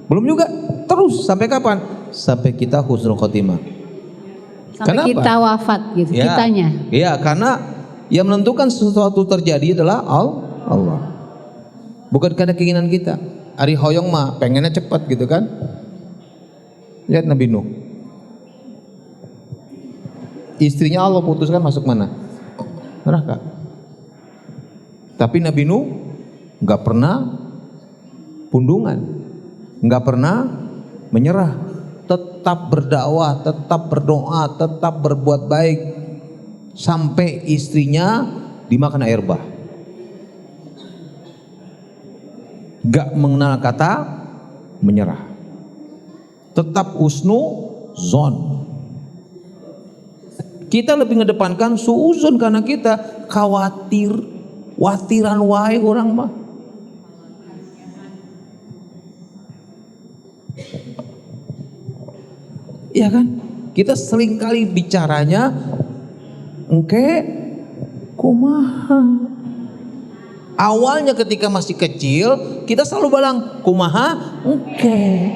belum juga terus sampai kapan? Sampai kita husnul khotimah. Sampai Kenapa? kita wafat gitu, Ya, kitanya. Iya, karena yang menentukan sesuatu terjadi adalah Allah. Bukan karena keinginan kita. Ari hoyong mah pengennya cepat gitu kan. Lihat Nabi Nuh. Istrinya Allah putuskan masuk mana? Neraka. Tapi Nabi Nuh nggak pernah pundungan, nggak pernah menyerah, tetap berdakwah, tetap berdoa, tetap berbuat baik sampai istrinya dimakan air bah. Gak mengenal kata menyerah, tetap husnuzon. Kita lebih ngedepankan suuzon karena kita khawatir, watiran wae orang mah. Iya kan? Kita seringkali bicaranya engke kumaha. Awalnya ketika masih kecil kita selalu bilang kumaha engke.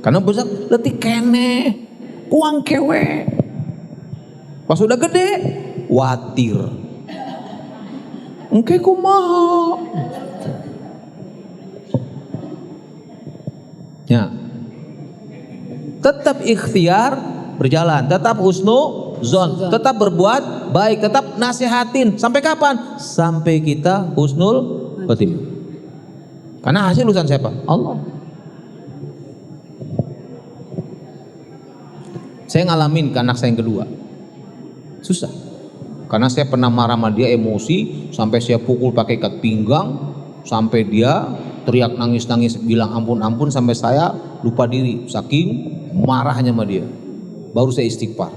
Karena besar letih kene, kuang kewe. Pas udah gede, watir. Engke kumaha. Ya. Tetap ikhtiar berjalan, tetap husnuzon, tetap berbuat baik, tetap nasihatin. Sampai kapan? Sampai kita husnul khotimah. Karena hasil urusan siapa? Allah. Saya ngalamin ke anak saya yang kedua. Susah. Karena saya pernah marah sama dia, emosi sampai saya pukul pakai ikat pinggang, sampai dia teriak nangis-nangis bilang ampun-ampun, sampai saya lupa diri saking marahnya sama dia. Baru saya istighfar.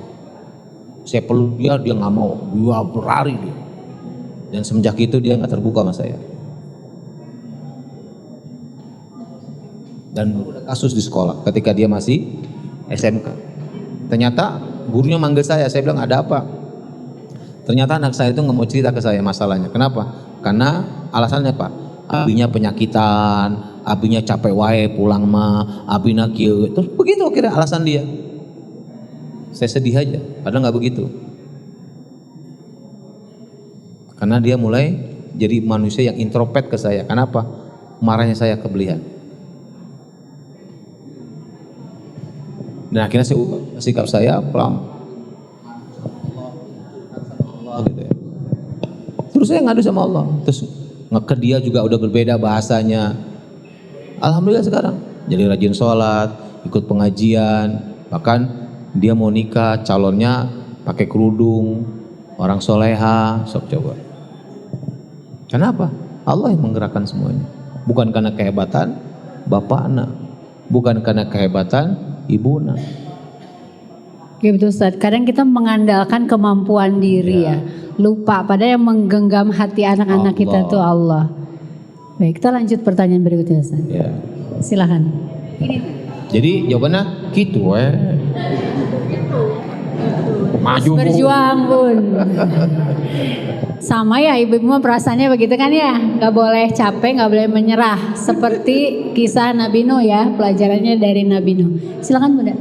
Saya peluk dia nggak mau, dia berlari dia. Dan semenjak itu dia nggak terbuka sama saya. Dan ada kasus di sekolah ketika dia masih SMK. Ternyata gurunya manggil saya bilang ada apa? Ternyata anak saya itu nggak mau cerita ke saya masalahnya. Kenapa? Karena alasannya Pak, abinya penyakitan, abinya capek wae pulang mah, abina kieu. Terus begitu kira alasan dia. Saya sedih aja, padahal nggak begitu. Karena dia mulai jadi manusia yang introvert ke saya. Kenapa? Marahnya saya kebelian. Dan akhirnya saya ubah sikap saya pelan. Gitu ya. Terus saya ngadu sama Allah. Terus ke dia juga udah berbeda bahasanya. Alhamdulillah sekarang jadi rajin sholat, ikut pengajian, bahkan dia mau nikah, calonnya pakai kerudung, orang soleha, sok coba. Kenapa? Allah yang menggerakkan semuanya. Bukan karena kehebatan bapakna, bukan karena kehebatan ibuna. Oke, betul Ustaz. Kadang kita mengandalkan kemampuan diri ya. Lupa pada yang menggenggam hati anak-anak kita tuh Allah. Baik, kita lanjut pertanyaan berikutnya Ustaz. Ya. Silakan. Jadi jawabannya gitu Maju Berjuang Bun. Sama ya ibu-ibu mah perasaannya begitu kan ya. Gak boleh capek, gak boleh menyerah. Seperti kisah Nabi Nuh ya. Pelajarannya dari Nabi Nuh. Silakan Bunda.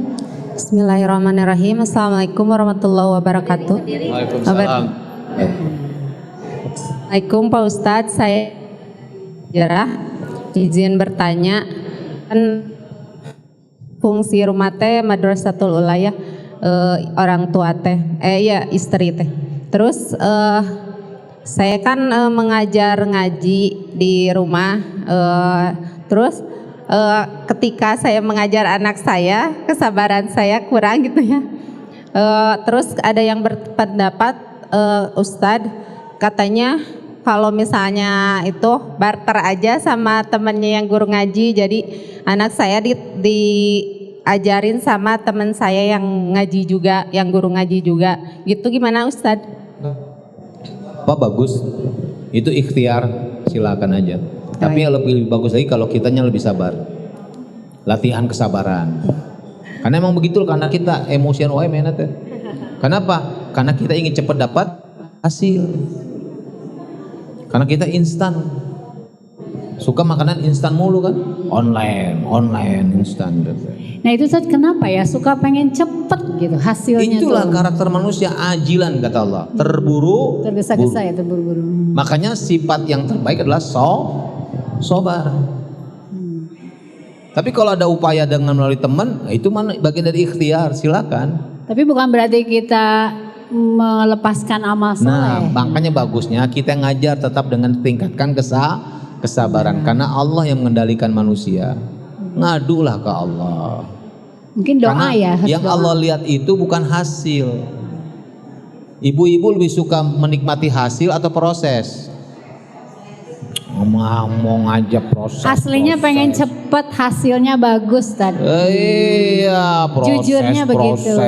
Bismillahirrahmanirrahim. Assalamualaikum warahmatullahi wabarakatuh. Waalaikumsalam. Assalamualaikum Pak Ustadz, saya Jarah, izin bertanya. Kan fungsi rumah teh madrasatul ulayah, orang tua teh, ya istri teh. Terus saya kan mengajar ngaji di rumah, terus ketika saya mengajar anak saya, kesabaran saya kurang gitu ya. Terus ada yang berpendapat, Ustadz katanya kalau misalnya itu barter aja sama temannya yang guru ngaji, jadi anak saya diajarin sama teman saya yang ngaji juga, yang guru ngaji juga, gitu gimana Ustadz? Apa bagus? Itu ikhtiar, silakan aja. Tapi yang lebih bagus lagi kalau kitanya lebih sabar. Latihan kesabaran. Karena emang begitu, karena kita emosian wae menat ya. Kenapa? Karena kita ingin cepat dapat hasil. Karena kita instan. Suka makanan instan mulu kan? Online, instan. Nah itu Ustadz kenapa ya suka pengen cepet gitu hasilnya? Itulah tuh. karakter manusia, ajilan kata Allah. Terburu, Tergesa-gesa ya, terburu-buru. makanya sifat yang terbaik adalah sobar. Tapi kalau ada upaya dengan melalui teman, itu mana bagian dari ikhtiar, silakan. Tapi bukan berarti kita melepaskan amal Nah, soleh. makanya bagusnya kita ngajar tetap dengan tingkatkan kesabaran. Karena Allah yang mengendalikan manusia. Ngadulah ke Allah. Mungkin doa Karena ya. harus yang doa. Allah lihat itu bukan hasil. Ibu-ibu lebih suka menikmati hasil atau proses? Mau ngajak proses. Aslinya pengen cepet, hasilnya bagus tadi. Iya, proses. Jujurnya begitu.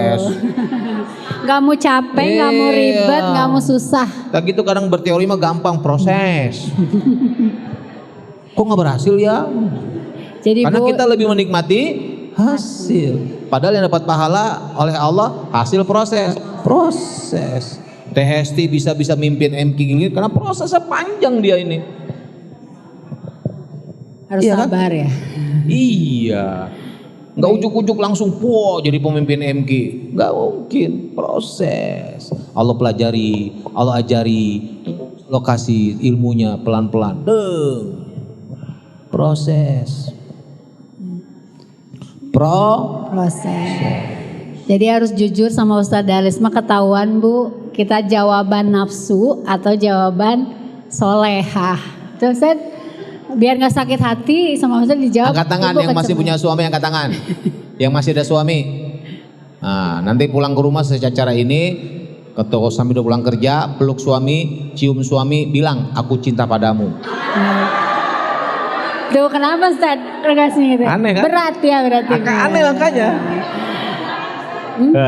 Gak mau capek, gak mau ribet, gak mau susah. Tak gitu kadang berteori mah gampang, proses. Kok nggak berhasil ya? Jadi Karena Bu, kita lebih menikmati hasil. Padahal yang dapat pahala oleh Allah hasil proses. Teh Hesti bisa mimpin MK gini karena prosesnya panjang dia ini. harus Iya kan? sabar ya. Iya. Nggak ujuk-ujuk langsung jadi pemimpin MK. Nggak mungkin, proses. Allah pelajari, Allah ajari, lokasi ilmunya pelan-pelan. Proses. Proses. Jadi harus jujur sama Ustadz Dalisma, ketahuan Bu, kita jawaban nafsu atau jawaban solehah. Terus biar nggak sakit hati sama Ustadz dijawab. Angkat tangan Ibu yang masih kecemplung. punya suami, angkat tangan. Yang masih ada suami. Nah, nanti pulang ke rumah secara ini, ketika suami udah pulang kerja, peluk suami, cium suami, bilang aku cinta padamu. Tuh kenapa Ustadz regasnya gitu? Aneh kan? Berat ya berarti. Aneh makanya.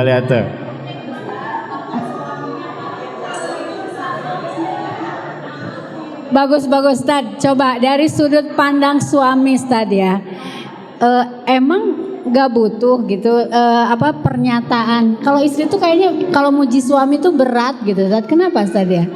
Lihat tuh. Bagus Ustadz. Coba dari sudut pandang suami Ustadz ya. Emang gak butuh gitu pernyataan. Kalau istri tuh kayaknya kalau muji suami tuh berat gitu Ustadz. Kenapa Ustadz ya?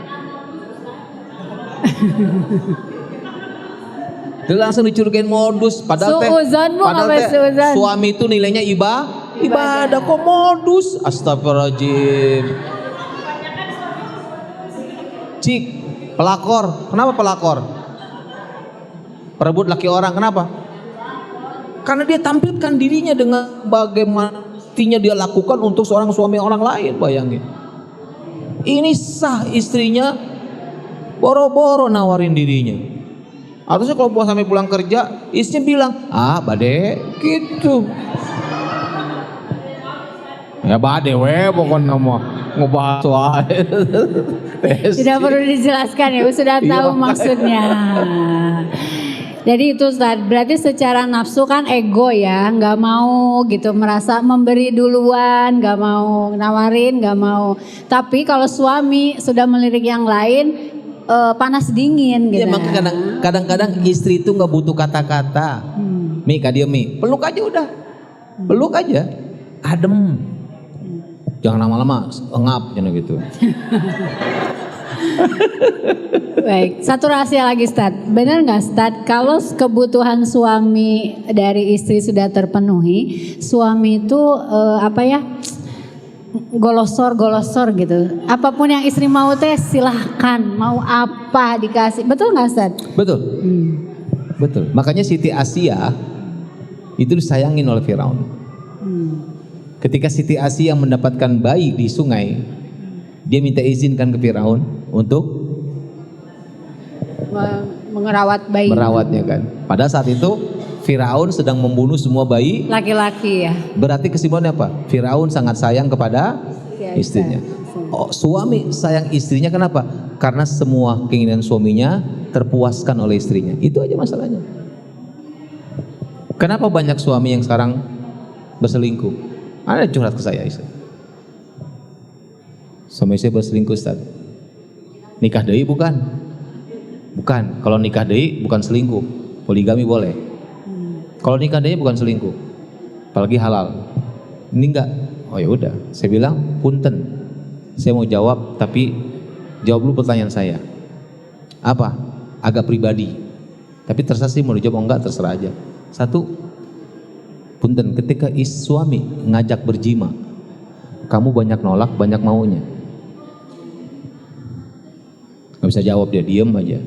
Dia langsung dicurigain modus. Padahal Suuzon, Bu, padahal apa suuzon? suami itu nilainya ibadah kok modus. Astagfirullahaladzim. Cik, pelakor. Kenapa pelakor? Perebut laki orang. Kenapa? Karena dia tampilkan dirinya dengan bagaimana dia lakukan untuk seorang suami orang lain. Bayangin. Ini sah istrinya boro-boro nawarin dirinya. Harusnya kalau sampai pulang kerja, istrinya bilang, bade, gitu. Ya bade we, pokoknya mau ngebahas soal. Tidak perlu dijelaskan ya, sudah tahu maksudnya. Jadi itu Ustadz, berarti secara nafsu kan ego ya, nggak mau gitu merasa memberi duluan, nggak mau nawarin, nggak mau. Tapi kalau suami sudah melirik yang lain, panas dingin gitu. Ya maka kadang-kadang istri itu nggak butuh kata-kata. Mi, kadia mi, peluk aja udah, peluk aja, adem. Jangan lama-lama engap jangan gitu. Baik, satu rahasia lagi Ustad. Benar nggak Ustad, kalau kebutuhan suami dari istri sudah terpenuhi, suami itu golosor gitu. Apapun yang istri mau teh silahkan, mau apa dikasih. Betul nggak Ustad? Betul. Betul. Makanya Siti Asia itu disayangin oleh Firaun. Ketika Siti Asia mendapatkan bayi di sungai, dia minta izinkan ke Firaun untuk merawat bayi. merawatnya kan. Pada saat itu Firaun sedang membunuh semua bayi. Laki-laki ya. Berarti kesimpulannya apa? Firaun sangat sayang kepada istrinya. Oh, suami sayang istrinya kenapa? Karena semua keinginan suaminya terpuaskan oleh istrinya. Itu aja masalahnya. Kenapa banyak suami yang sekarang berselingkuh? Ada curhat ke saya istri. Suami saya berselingkuh, Ustaz. Nikah deui bukan? Bukan. Kalau nikah deui bukan selingkuh. Poligami boleh. Kalau nikah deui bukan selingkuh. Apalagi halal. Ini enggak. Oh ya udah. Saya bilang, punten. Saya mau jawab, tapi jawab dulu pertanyaan saya. Apa? Agak pribadi. Tapi terserah sih mau dijawab enggak, terserah aja. Satu, punten, ketika suami ngajak berjima, kamu banyak nolak, banyak maunya. Gak bisa jawab, dia diem aja.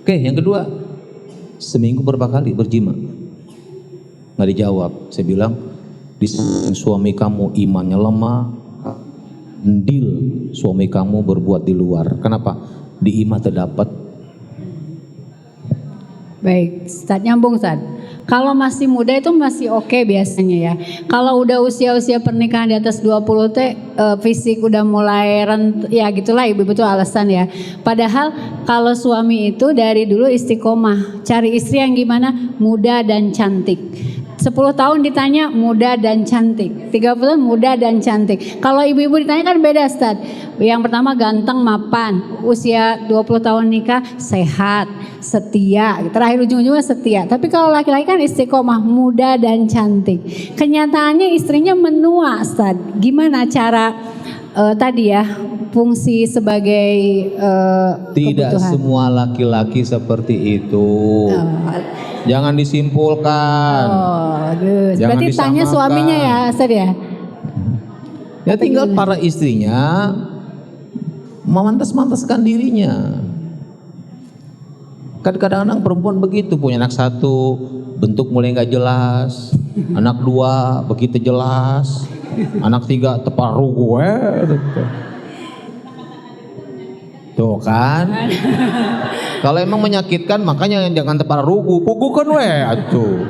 Oke, yang kedua, seminggu berapa kali berjima? Gak dijawab. Saya bilang, suami kamu imannya lemah, ndil suami kamu berbuat di luar. Kenapa? Di imah terdapat. Baik, Ustaz, nyambung Ustaz. Kalau masih muda itu masih oke biasanya ya. Kalau udah usia-usia pernikahan di atas 20 teh fisik udah mulai ya gitulah, ibu betul alasan ya. Padahal kalau suami itu dari dulu istiqomah, cari istri yang gimana? Muda dan cantik. 10 tahun ditanya muda dan cantik, 30 tahun muda dan cantik. Kalau ibu-ibu ditanya kan beda Ustaz. Yang pertama ganteng mapan, usia 20 tahun nikah sehat, setia, terakhir ujung-ujungnya setia. Tapi kalau laki-laki kan istiqomah, muda dan cantik. Kenyataannya istrinya menua Ustaz. Gimana cara tadi ya fungsi sebagai tidak kebutuhan? semua laki-laki seperti itu. Jangan disimpulkan. Bagus. Jangan Berarti tanya disamakan. suaminya ya, Ustaz ya? Ya tinggal para istrinya memantas-mantaskan dirinya. Kadang-kadang perempuan begitu, punya anak satu, bentuk mulai nggak jelas, anak dua begitu jelas, anak tiga teparu gue. Tuh kan. Kalau emang menyakitkan makanya jangan tepar rugu, pugukan we atuh.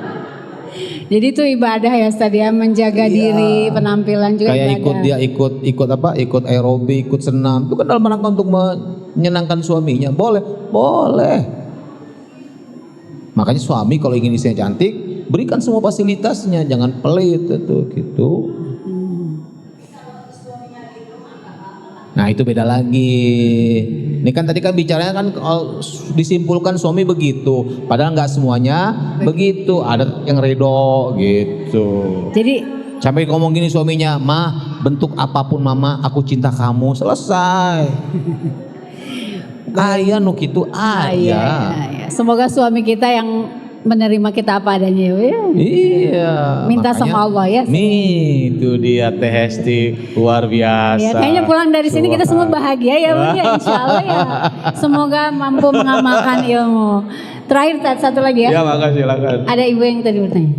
Jadi itu ibadah ya Ustaz ya, menjaga diri, penampilan juga Kayak ibadah. ikut apa? Ikut aerobik, ikut senam. Itu kan dalam rangka untuk menyenangkan suaminya. Boleh. Makanya suami kalau ingin istrinya cantik, berikan semua fasilitasnya, jangan pelit itu gitu. Nah itu beda lagi. Ini kan tadi kan bicaranya kan disimpulkan suami begitu, padahal nggak semuanya begitu. Ada yang redo gitu. Jadi Sampai ngomong gini suaminya, "Ma, bentuk apapun mama, aku cinta kamu." Selesai. Ayah nu kitu iya. Semoga suami kita yang menerima kita apa adanya ya. Iya. Minta makanya, sama Allah ya. Nih, itu dia Teh Hesti luar biasa. Ya, kayaknya pulang dari sini kita semua bahagia ya Bun ya, insya Allah ya. Semoga mampu mengamalkan ilmu. Terakhir satu lagi ya. Ya, makasih, silakan. Ada ibu yang tadi bertanya.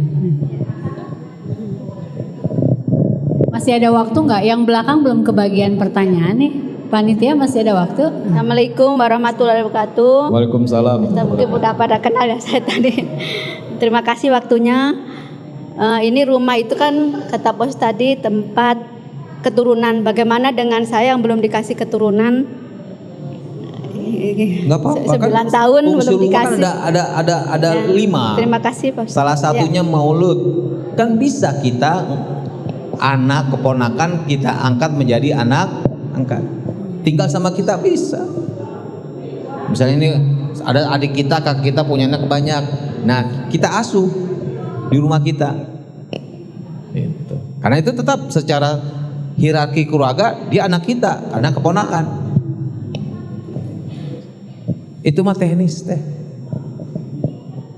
Masih ada waktu nggak? Yang belakang belum kebagian pertanyaan nih. Panitia masih ada waktu? Assalamualaikum warahmatullahi wabarakatuh. Waalaikumsalam. Kita mungkin udah pada kenal ya saya tadi. Terima kasih waktunya. Ini rumah itu kan kata bos tadi tempat keturunan. Bagaimana dengan saya yang belum dikasih keturunan? Nggak apa-apa 9 tahun fungsi belum rumah dikasih. Kan ada 5. Terima kasih Pak. Salah satunya maulud. Kan bisa kita anak keponakan kita angkat menjadi anak angkat. Tinggal sama kita bisa. Misalnya ini ada adik kita, kakak kita punya anak banyak. Nah, kita asuh di rumah kita. Gitu. Karena itu tetap secara hierarki keluarga dia anak kita, anak keponakan. Itu mah teknis teh.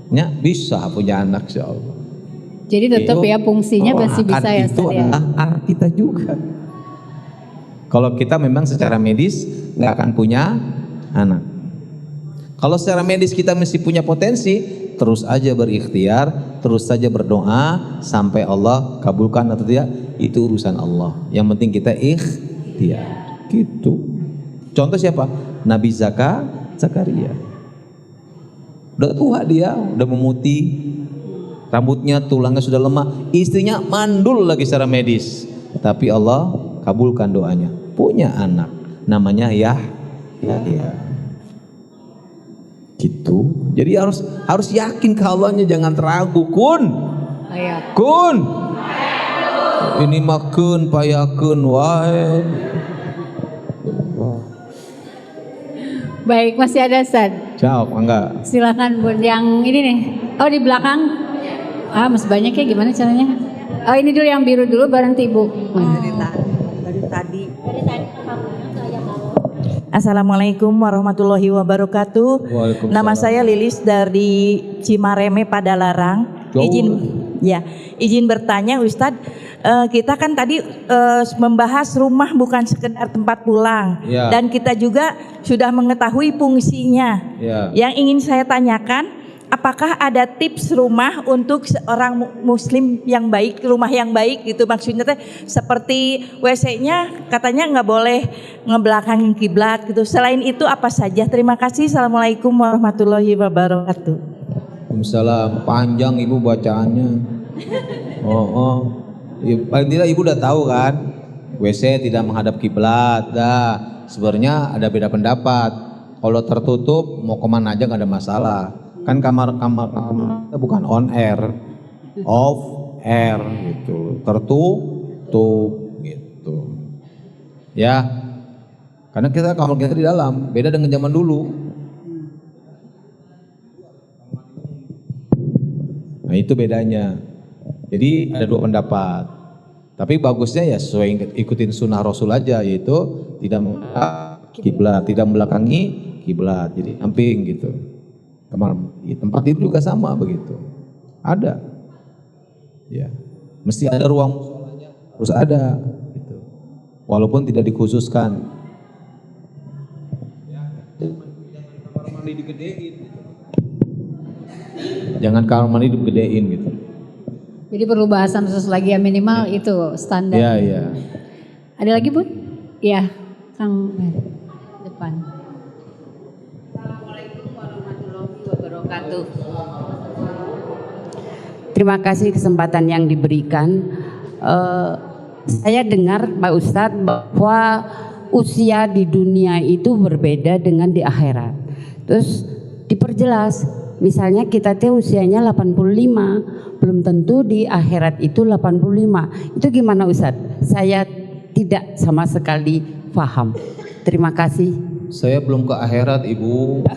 Ya, bisa punya anak insyaallah. Jadi tetap ya fungsinya masih bisa ya Itu Ustaz ya. adalah anak kita juga. Kalau kita memang secara medis nggak akan punya anak. Kalau secara medis kita mesti punya potensi, terus aja berikhtiar, terus saja berdoa sampai Allah kabulkan atau tidak, itu urusan Allah. Yang penting kita ikhtiar. Gitu. Contoh siapa? Nabi Zakaria. Udah tua dia, udah memutih, rambutnya, tulangnya sudah lemah, istrinya mandul lagi secara medis. Tapi Allah kabulkan doanya. Punya anak, namanya Yahya. Gitu. Jadi harus yakin ke Allahnya, jangan ragu. Kun. Ini makan payakeun wae. Baik, masih ada Ustaz. Jawab enggak? Silakan Bun, yang ini nih. Oh, di belakang. Masih banyak ya, gimana caranya? Oh, ini dulu yang biru dulu, baru nanti Ibu. Dari tadi. Assalamualaikum warahmatullahi wabarakatuh. Waalaikumsalam. Nama saya Lilis dari Cimareme Padalarang. Izin bertanya Ustadz, kita kan tadi membahas rumah bukan sekedar tempat pulang, Ya. dan kita juga sudah mengetahui fungsinya. Ya. Yang ingin saya tanyakan, apakah ada tips rumah untuk seorang muslim yang baik, rumah yang baik gitu, maksudnya teh seperti WC-nya katanya nggak boleh ngebelakangin kiblat gitu. Selain itu apa saja? Terima kasih. Assalamualaikum warahmatullahi wabarakatuh. Waalaikumsalam. Panjang ibu bacaannya. Paling tidak ibu udah tahu kan, WC tidak menghadap kiblat. Sebenarnya ada beda pendapat. Kalau tertutup mau kemana aja nggak ada masalah. Kan kamar kita bukan on air, off air gitu, tertutup gitu. Ya, karena kamar kita di dalam, beda dengan zaman dulu. Nah itu bedanya. Jadi ada dua pendapat. Tapi bagusnya ya sesuai ikutin sunnah Rasul aja, yaitu tidak menghadap kiblat, tidak membelakangi kiblat, jadi samping gitu. Kamar di tempat tidur juga sama begitu. Ada. Ya. Mesti ada ruang musholanya, harus ada gitu. Walaupun tidak dikhususkan. Kamar mandi digedein gitu. Jangan kamar mandi digedein gitu. Jadi perlu bahasan khusus lagi ya, minimal itu standar. Iya, iya. Ada lagi Bun? Iya, Kang depan. Assalamualaikum warahmatullahi wabarakatuh. Terima kasih kesempatan yang diberikan. Saya dengar Pak Ustadz bahwa usia di dunia itu berbeda dengan di akhirat. Terus diperjelas, misalnya kita usianya 85, belum tentu di akhirat itu 85. Itu gimana Ustadz? Saya tidak sama sekali paham. Terima kasih. Saya belum ke akhirat, Ibu.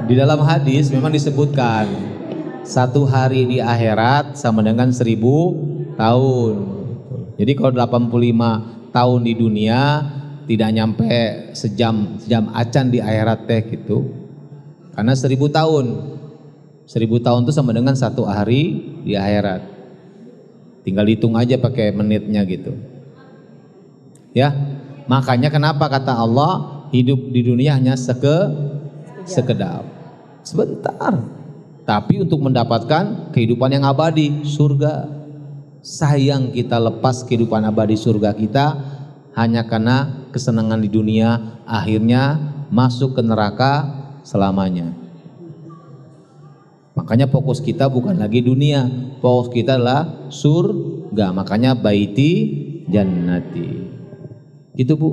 Di dalam hadis memang disebutkan 1 hari di akhirat sama dengan 1000 tahun. Jadi kalau 85 tahun di dunia tidak nyampe sejam acan di akhirat teh gitu. Karena 1000 tahun. 1000 tahun itu sama dengan 1 hari di akhirat. Tinggal hitung aja pakai menitnya gitu. Ya. Makanya kenapa kata Allah hidup di dunia hanya sekedap. Sebentar. Tapi untuk mendapatkan kehidupan yang abadi, surga. Sayang kita lepas kehidupan abadi surga kita hanya karena kesenangan di dunia, akhirnya masuk ke neraka selamanya. Makanya fokus kita bukan lagi dunia, fokus kita adalah surga. Makanya baiti jannati. Gitu Bu.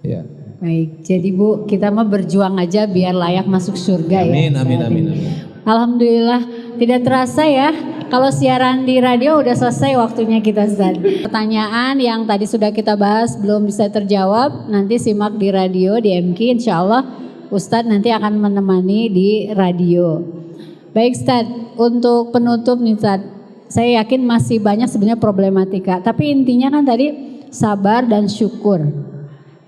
Ya. Baik, jadi Bu, kita mah berjuang aja biar layak masuk surga. Amin, ya. amin, amin, amin. Alhamdulillah, tidak terasa ya. Kalau siaran di radio udah selesai waktunya kita Ustaz. Pertanyaan yang tadi sudah kita bahas belum bisa terjawab, nanti simak di radio di MK, insya Allah Ustadz nanti akan menemani di radio. Baik Ustadz, untuk penutup nih Ustadz, saya yakin masih banyak sebenarnya problematika, tapi intinya kan tadi sabar dan syukur.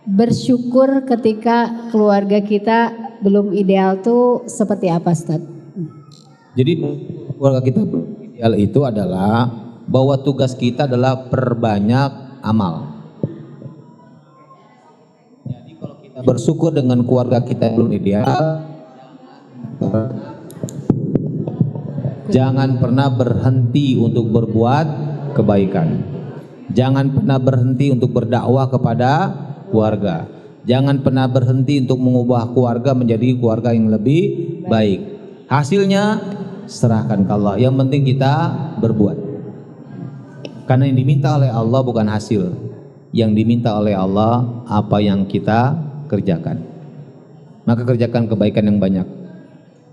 Bersyukur ketika keluarga kita belum ideal tuh seperti apa Ustadz? Jadi keluarga kita ideal itu adalah bahwa tugas kita adalah perbanyak amal. Jadi kalau kita bersyukur dengan keluarga kita yang belum ideal, jangan pernah berhenti untuk berbuat kebaikan. Jangan pernah berhenti untuk berdakwah kepada keluarga. Jangan pernah berhenti untuk mengubah keluarga menjadi keluarga yang lebih baik. Hasilnya serahkan ke Allah. Yang penting kita berbuat. Karena yang diminta oleh Allah bukan hasil. Yang diminta oleh Allah apa yang kita kerjakan. Maka kerjakan kebaikan yang banyak.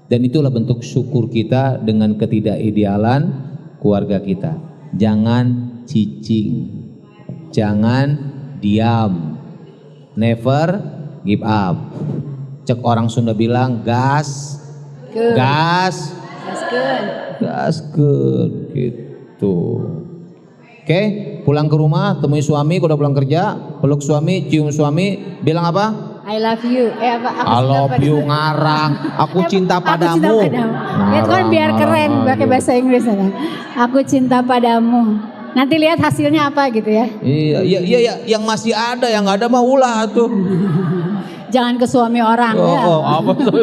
Dan itulah bentuk syukur kita dengan ketidakidealan keluarga kita. Jangan cicing, jangan diam, never give up. Cek orang Sunda bilang gas, gas, gaskeun gitu. Oke, pulang ke rumah, temui suami, udah pulang kerja, peluk suami, cium suami, bilang apa? I love you. I love you ngarang. Aku cinta padamu. Itu kan biar keren pakai bahasa Inggris ya. Aku cinta padamu. Nanti lihat hasilnya apa gitu ya. Iya, yang masih ada, yang nggak ada mah ulah tuh. Jangan ke suami orang ya. Apa tuh?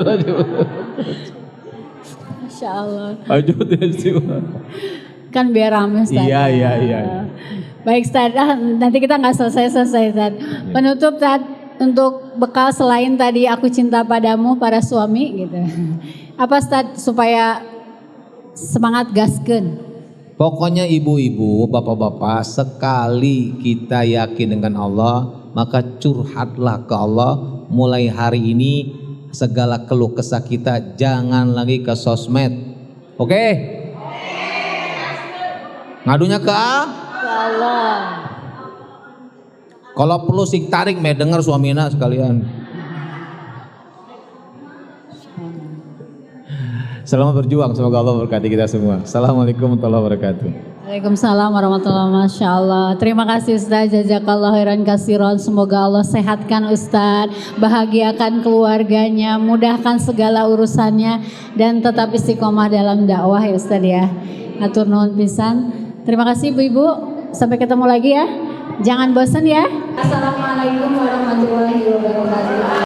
Masya Allah. Kan biar rame Ustaz. Iya. Baik Ustaz, nanti kita nggak selesai Ustaz. Penutup Ustaz, untuk bekal selain tadi aku cinta padamu para suami gitu. Apa Ustaz supaya semangat gaskeun? Pokoknya ibu-ibu, bapak-bapak, sekali kita yakin dengan Allah, maka curhatlah ke Allah. Mulai hari ini segala keluh kesah kita jangan lagi ke sosmed. Oke? Ngadunya ke Allah. Kalau perlu sing tarik me denger suamina sekalian. Selamat berjuang, semoga Allah berkati kita semua. Assalamualaikum warahmatullahi wabarakatuh. Waalaikumsalam warahmatullahi wabarakatuh. Masya Allah. Terima kasih Ustaz, jazakallah khairan kasiron. Semoga Allah sehatkan Ustaz, bahagiakan keluarganya, mudahkan segala urusannya, dan tetap istiqomah dalam dakwah ya Ustaz ya. Atur nuhun pisan. Terima kasih ibu-ibu. Sampai ketemu lagi ya. Jangan bosan ya. Assalamualaikum warahmatullahi wabarakatuh.